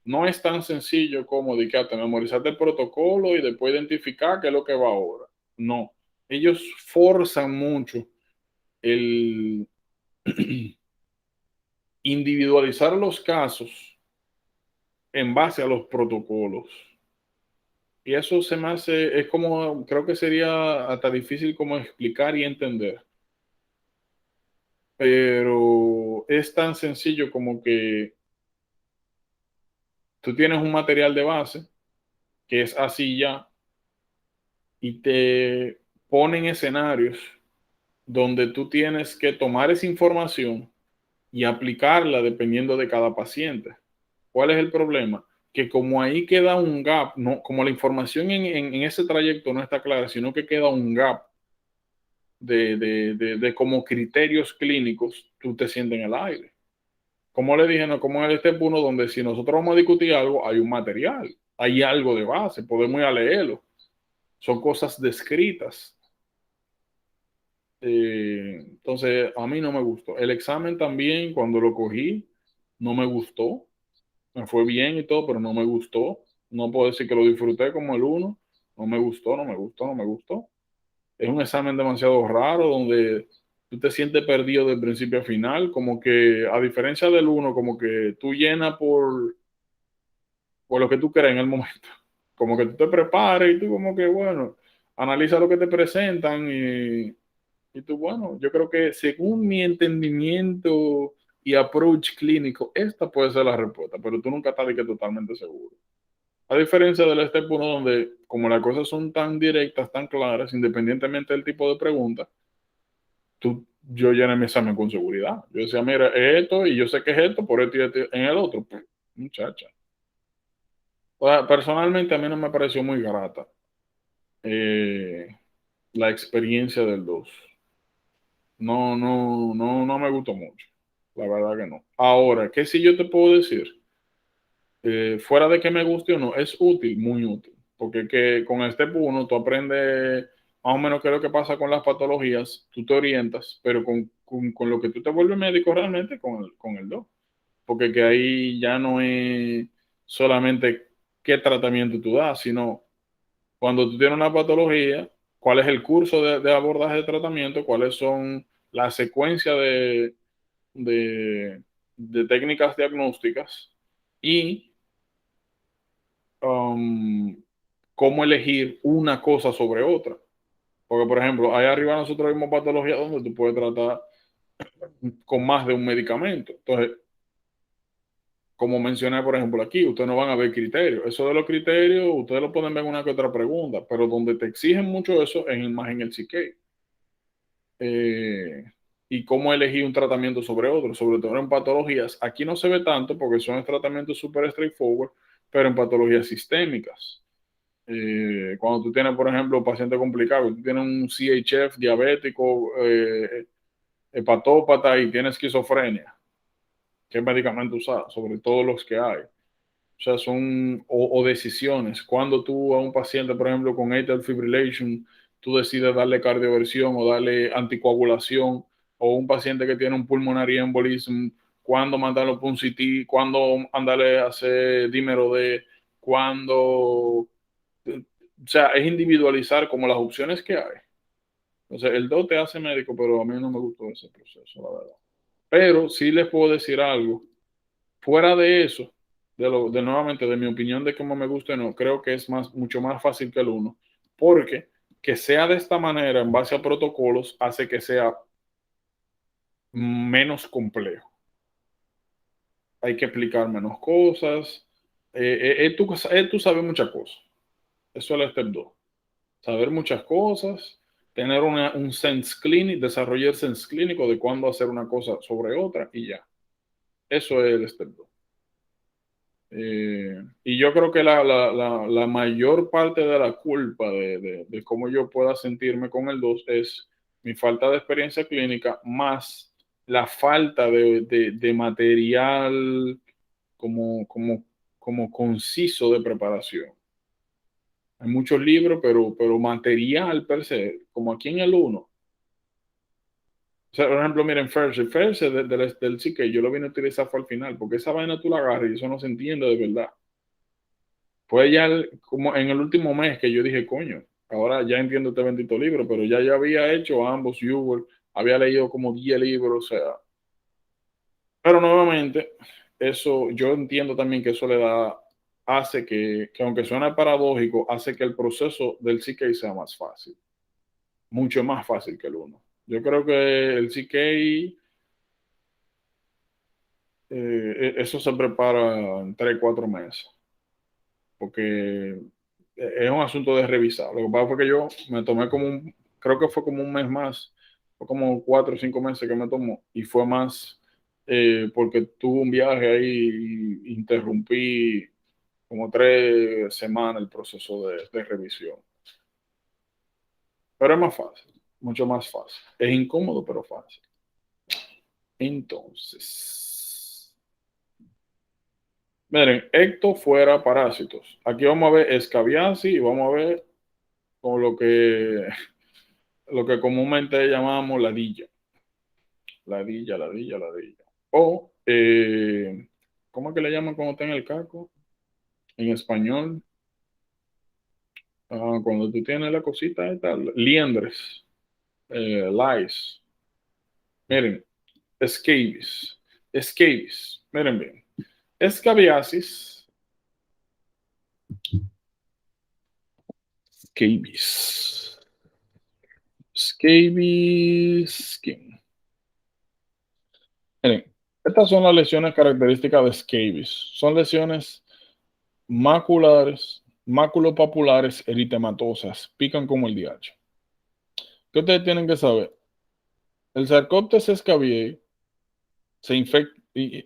[SPEAKER 1] No es tan sencillo como de que te memorizarte el protocolo y después identificar qué es lo que va ahora. No. Ellos forzan mucho el individualizar los casos en base a los protocolos. Y eso se me hace, es como, creo que sería hasta difícil como explicar y entender. Pero es tan sencillo como que tú tienes un material de base que es así ya y te ponen escenarios donde tú tienes que tomar esa información y aplicarla dependiendo de cada paciente. ¿Cuál es el problema? Que como ahí queda un gap, no, como la información en ese trayecto no está clara, sino que queda un gap de como criterios clínicos, tú te sientes en el aire. Como le dije, no, como en el step 1, donde si nosotros vamos a discutir algo, hay un material, hay algo de base, podemos ir a leerlo. Son cosas descritas. Entonces, a mí no me gustó. El examen también, cuando lo cogí, no me gustó. Me fue bien y todo, pero no me gustó. No puedo decir que lo disfruté como el uno. No me gustó, no me gustó, no me gustó. Es un examen demasiado raro donde tú te sientes perdido de principio a final, como que a diferencia del uno, como que tú llenas por lo que tú crees en el momento. Como que tú te prepares y tú como que, bueno, analiza lo que te presentan y tú, bueno, yo creo que según mi entendimiento y approach clínico, esta puede ser la respuesta, pero tú nunca estás de que totalmente seguro. A diferencia del Step 1, donde como las cosas son tan directas, tan claras, independientemente del tipo de pregunta, yo llené mi examen con seguridad. Yo decía, mira, es esto y yo sé que es esto, por esto y esto en el otro. Pues, muchacha. O sea, personalmente a mí no me pareció muy grata eh, la experiencia del 2. No me gustó mucho. La verdad que no. Ahora, ¿qué si yo te puedo decir? Fuera de que me guste o no, es útil, muy útil. Porque que con el Step 1 tú aprendes más o menos qué es lo que pasa con las patologías, tú te orientas, pero con lo que tú te vuelves médico realmente con el 2. Porque que ahí ya no es solamente qué tratamiento tú das, sino cuando tú tienes una patología, cuál es el curso de abordaje de tratamiento, cuáles son las secuencias de, de técnicas diagnósticas y um, cómo elegir una cosa sobre otra. Porque, por ejemplo, ahí arriba nosotros vemos patologías donde tú puedes tratar con más de un medicamento. Entonces, como mencioné, por ejemplo, aquí, ustedes no van a ver criterios. Eso de los criterios, ustedes lo pueden ver en una que otra pregunta, pero donde te exigen mucho eso es más en el CK. Y cómo elegir un tratamiento sobre otro, sobre todo en patologías. Aquí no se ve tanto porque son tratamientos súper straightforward, pero en patologías sistémicas. Cuando tú tienes, por ejemplo, paciente complicado, tú tienes un CHF diabético, hepatópata y tienes esquizofrenia, ¿qué medicamento usar? Sobre todo los que hay. O sea, son o decisiones. Cuando tú a un paciente, por ejemplo, con atrial fibrillation, tú decides darle cardioversión o darle anticoagulación, o un paciente que tiene un pulmonary embolism, cuándo mandarlo por un CT, cuándo mandarle a hacer dímero de, cuándo. O sea, es individualizar como las opciones que hay. Entonces, el DOT te hace médico, pero a mí no me gustó ese proceso, la verdad. Pero sí les puedo decir algo. Fuera de eso, de nuevamente, de mi opinión de cómo me gusta, no, creo que es mucho más fácil que el uno, porque que sea de esta manera, en base a protocolos, hace que sea menos complejo. Hay que explicar menos cosas. Tú sabes muchas cosas. Eso es el step 2. Saber muchas cosas, tener un sense clínico, desarrollar sense clínico de cuándo hacer una cosa sobre otra y ya. Eso es el step 2. Y yo creo que la mayor parte de la culpa de cómo yo pueda sentirme con el 2 es mi falta de experiencia clínica más la falta de material como, como, como conciso de preparación. Hay muchos libros, pero material per se, como aquí en el uno. O sea, por ejemplo, miren, Ferse del sí que yo lo vine a utilizar fue al final, porque esa vaina tú la agarras y eso no se entiende de verdad. Fue ya como en el último mes que yo dije, coño, ahora ya entiendo este bendito libro, pero ya había hecho ambos Hubert, había leído como 10 libros, o sea. Pero nuevamente, eso, yo entiendo también que eso le da, hace que aunque suene paradójico, hace que el proceso del CK sea más fácil, mucho más fácil que el uno. Yo creo que el CK, eso se prepara en 3, 4 meses, porque es un asunto de revisar. Lo que pasa fue que yo me tomé creo que fue como un mes más, fue como 4 o 5 meses que me tomó, y fue más porque tuve un viaje ahí y interrumpí como 3 semanas el proceso de revisión. Pero es más fácil, mucho más fácil. Es incómodo, pero fácil. Entonces, miren, ecto fuera parásitos. Aquí vamos a ver escabiasis y vamos a ver con lo que comúnmente llamamos ladilla. Ladilla, ladilla, ladilla. O, ¿cómo es que le llaman cuando está en el caco? En español, cuando tú tienes la cosita esta, liendres, lice. Miren, scabies. Scabies. Miren bien. Escabiasis. Scabies. Scabies skin. Miren, estas son las lesiones características de scabies. Son lesiones maculares, maculopapulares, eritematosas. Pican como el DH. ¿Qué ustedes tienen que saber? El Sarcoptes scabiei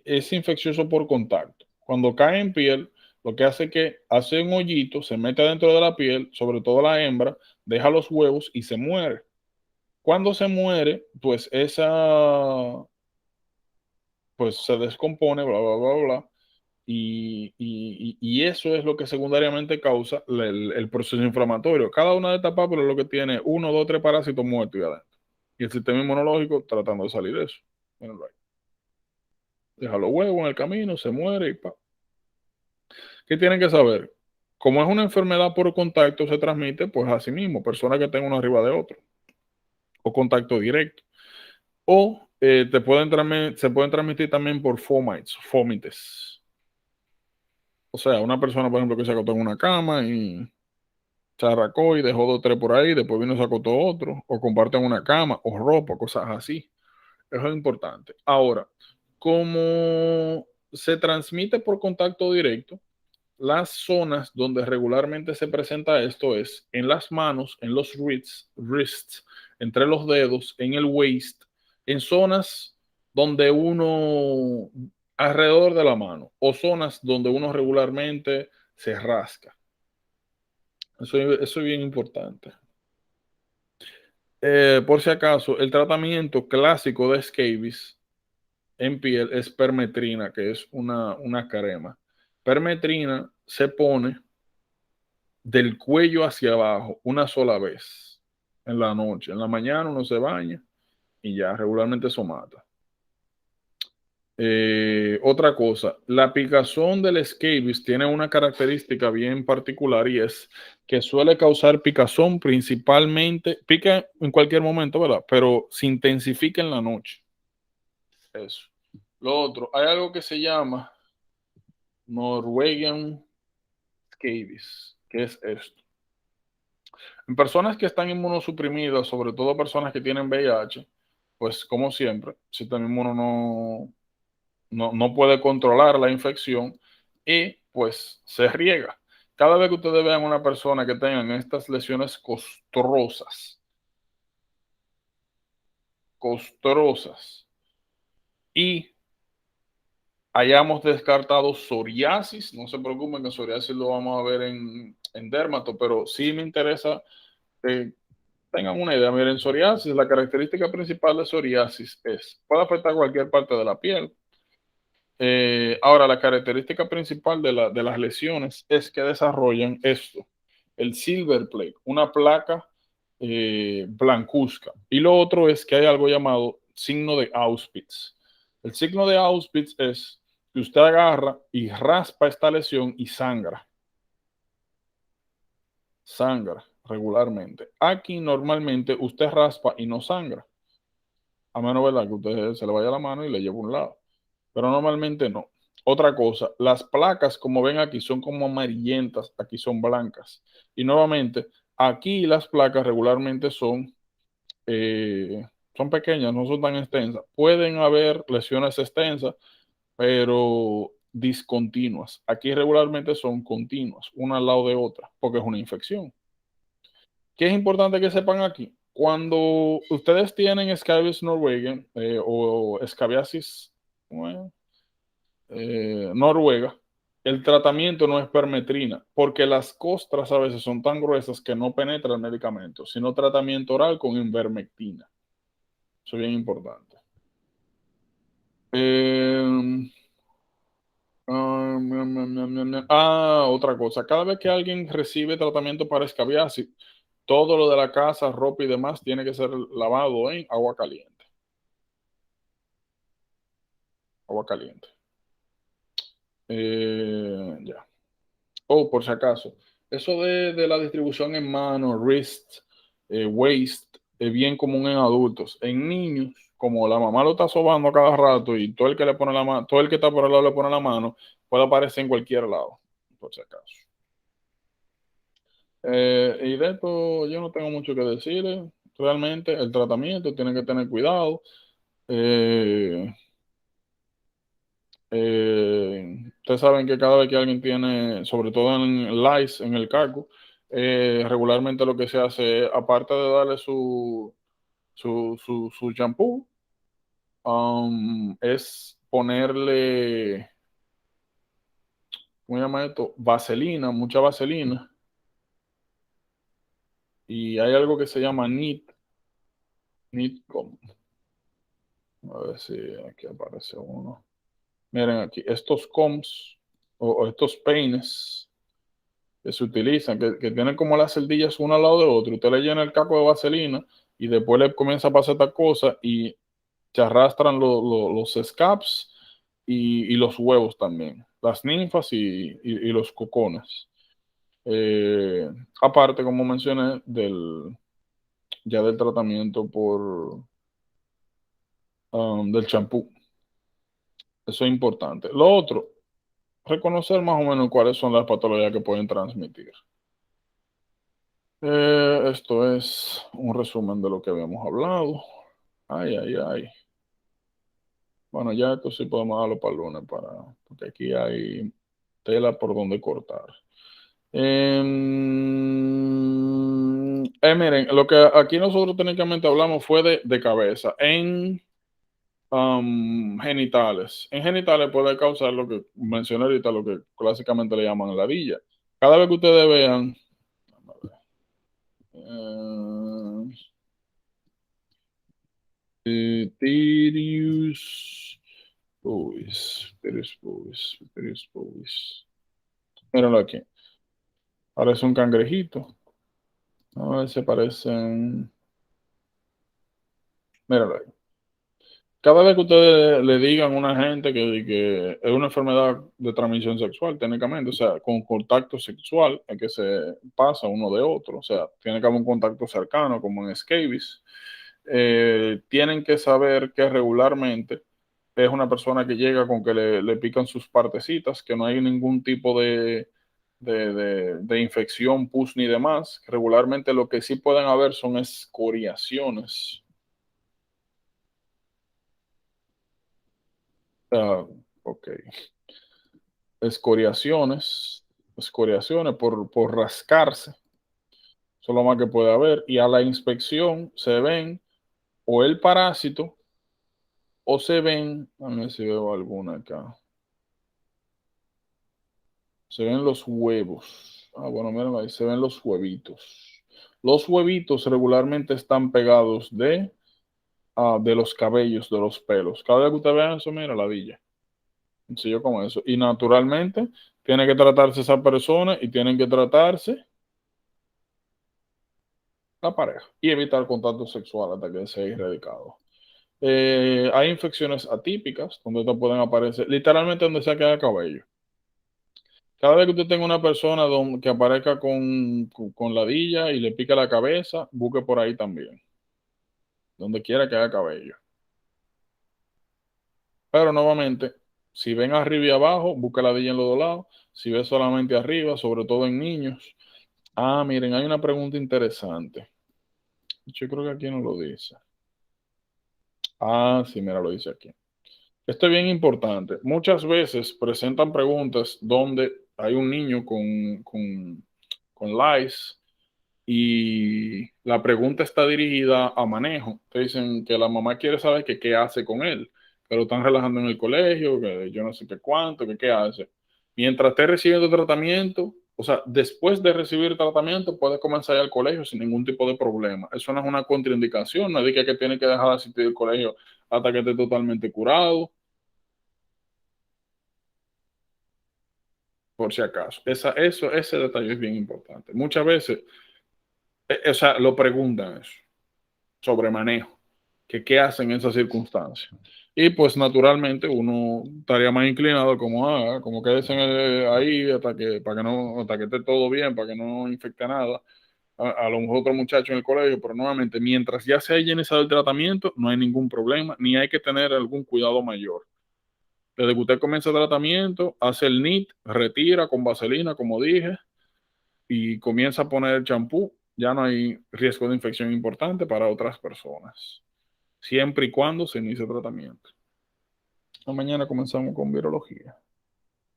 [SPEAKER 1] es infeccioso por contacto. Cuando cae en piel, lo que hace es que hace un hoyito, se mete dentro de la piel, sobre todo la hembra, deja los huevos y se muere. Cuando se muere, pues pues se descompone, bla, bla, bla, bla. Y eso es lo que secundariamente causa el proceso inflamatorio. Cada una de estas pápulas lo que tiene 1, 2, 3 parásitos muertos y adentro. Y el sistema inmunológico tratando de salir de eso. Deja los huevos en el camino, se muere y pa. ¿Qué tienen que saber? Como es una enfermedad por contacto, se transmite, pues así mismo, personas que tengan uno arriba de otro, o contacto directo. O se pueden transmitir también por fomites. O sea, una persona, por ejemplo, que se acostó en una cama y se arracó y dejó 2 o 3 por ahí, después vino y se acostó otro, o comparten una cama, o ropa, cosas así. Eso es importante. Ahora, como se transmite por contacto directo, las zonas donde regularmente se presenta esto es en las manos, en los wrists, entre los dedos, en el waist, en zonas donde uno, alrededor de la mano, o zonas donde uno regularmente se rasca. Eso es bien importante. Por si acaso, el tratamiento clásico de scabies en piel es permetrina, que es una crema. Permetrina se pone del cuello hacia abajo una sola vez en la noche. En la mañana uno se baña y ya, regularmente eso mata. Otra cosa, la picazón del scabies tiene una característica bien particular y es que suele causar picazón principalmente, pica en cualquier momento, ¿verdad? Pero se intensifica en la noche. Eso. Lo otro, hay algo que se llama Norwegian scabies. ¿Qué es esto? En personas que están inmunosuprimidas, sobre todo personas que tienen VIH, pues como siempre, el sistema inmuno no puede controlar la infección y pues se riega. Cada vez que ustedes vean una persona que tengan estas lesiones costrosas y hayamos descartado psoriasis, no se preocupen que psoriasis lo vamos a ver en dermato, pero sí me interesa que tengan una idea. Miren, psoriasis, la característica principal de psoriasis puede afectar cualquier parte de la piel. Ahora, la característica principal de las lesiones es que desarrollan esto, el silver plaque, una placa blancuzca. Y lo otro es que hay algo llamado signo de Auschwitz. El signo de Auschwitz es que usted agarra y raspa esta lesión y sangra regularmente. Aquí normalmente usted raspa y no sangra, a menos, ¿verdad?, que usted se le vaya la mano y le lleve un lado, pero normalmente no. Otra cosa, las placas, como ven aquí, son como amarillentas, aquí son blancas. Y nuevamente, aquí las placas regularmente son pequeñas, no son tan extensas. Pueden haber lesiones extensas, pero discontinuas. Aquí regularmente son continuas, una al lado de otra, porque es una infección. ¿Qué es importante que sepan aquí? Cuando ustedes tienen Scabies Norwegian o Scabiasis noruega, el tratamiento no es permetrina, porque las costras a veces son tan gruesas que no penetra el medicamento, sino tratamiento oral con invermectina. Eso es bien importante. Otra cosa. Cada vez que alguien recibe tratamiento para escabiasis, todo lo de la casa, ropa y demás tiene que ser lavado en agua caliente. Agua caliente. Ya. Por si acaso. Eso de la distribución en mano, wrist, waist, es bien común en adultos. En niños, como la mamá lo está sobando a cada rato y todo el que le pone la mano, todo el que está por el lado le pone la mano, puede aparecer en cualquier lado, por si acaso. Y de esto yo no tengo mucho que decir. Realmente el tratamiento tiene que tener cuidado. Ustedes saben que cada vez que alguien tiene, sobre todo en lice, en el cargo, regularmente lo que se hace, aparte de darle su shampoo, es ponerle, ¿cómo se llama esto? Vaselina, mucha vaselina. Y hay algo que se llama NITCOM. A ver si aquí aparece uno. Miren aquí, estos combs o estos peines que se utilizan, que tienen como las celdillas una al lado de otro. Usted le llena el caco de vaselina y después le comienza a pasar esta cosa y se arrastran los scabs y los huevos también, las ninfas y los cocones. Aparte, como mencioné, ya del tratamiento del champú. Eso es importante. Lo otro, reconocer más o menos cuáles son las patologías que pueden transmitir. Esto es un resumen de lo que habíamos hablado. Ay, ay, ay. Bueno, ya esto sí podemos darlo para el lunes para que aquí hay tela por donde cortar. Miren, lo que aquí nosotros técnicamente hablamos fue de cabeza. En genitales. En genitales puede causar lo que mencioné ahorita, lo que clásicamente le llaman ladilla. Cada vez que ustedes vean Tirius Tirius. Míralo aquí. Parece un cangrejito. A ver si parecen. Míralo ahí. Cada vez que ustedes le digan a una gente que es una enfermedad de transmisión sexual, técnicamente, o sea, con contacto sexual, es que se pasa uno de otro, o sea, tiene que haber un contacto cercano, como en scabies, tienen que saber que regularmente es una persona que llega con que le pican sus partecitas, que no hay ningún tipo de infección, pus ni demás. Regularmente lo que sí pueden haber son escoriaciones. Ok. Escoriaciones por rascarse. Eso es lo más que puede haber. Y a la inspección se ven o el parásito o se ven, a ver si veo alguna acá. Se ven los huevos. Ah, bueno, miren ahí, se ven los huevitos. Los huevitos regularmente están pegados de los cabellos, de los pelos. Cada vez que usted vea eso, mira la villa. Sencillo como eso. Y naturalmente tiene que tratarse esa persona y tienen que tratarse la pareja y evitar contacto sexual hasta que sea erradicado. Hay infecciones atípicas donde te pueden aparecer literalmente donde sea que haya cabello. Cada vez que usted tenga una persona que aparezca con ladilla y le pica la cabeza, busque por ahí también, donde quiera que haya cabello. Pero nuevamente, si ven arriba y abajo, busque ladilla en los dos lados. Si ve solamente arriba, sobre todo en niños. Ah, miren, hay una pregunta interesante. Yo creo que aquí no lo dice. Ah, sí, mira, lo dice aquí. Esto es bien importante. Muchas veces presentan preguntas donde hay un niño con lice y la pregunta está dirigida a manejo. Te dicen que la mamá quiere saber que qué hace con él, que lo están relajando en el colegio, que yo no sé qué cuánto, que qué hace. Mientras esté recibiendo tratamiento, o sea, después de recibir tratamiento, puede comenzar al colegio sin ningún tipo de problema. Eso no es una contraindicación, no es que tiene que dejar de asistir al colegio hasta que esté totalmente curado, por si acaso. Ese detalle es bien importante. Muchas veces, o sea, lo preguntan eso, sobre manejo, que qué hacen en esas circunstancias. Y pues naturalmente uno estaría más inclinado como quédese ahí hasta que esté todo bien, para que no infecte nada. A lo mejor otro muchacho en el colegio, pero nuevamente, mientras ya se haya iniciado el tratamiento, no hay ningún problema, ni hay que tener algún cuidado mayor. Desde que usted comienza el tratamiento, hace el NIT, retira con vaselina, como dije, y comienza a poner el champú, ya no hay riesgo de infección importante para otras personas, siempre y cuando se inicie el tratamiento. Mañana comenzamos con virología.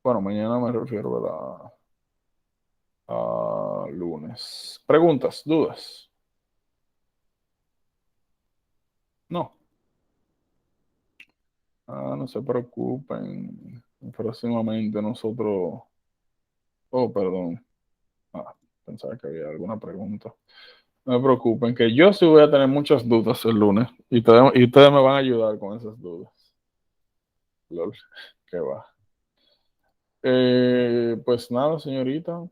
[SPEAKER 1] Bueno, mañana me refiero a lunes. ¿Preguntas? ¿Dudas? No. No se preocupen. Próximamente nosotros... Oh, perdón. Pensaba que había alguna pregunta. No se preocupen, que yo sí voy a tener muchas dudas el lunes y ustedes me van a ayudar con esas dudas. Lol, qué va. Pues nada, señorita.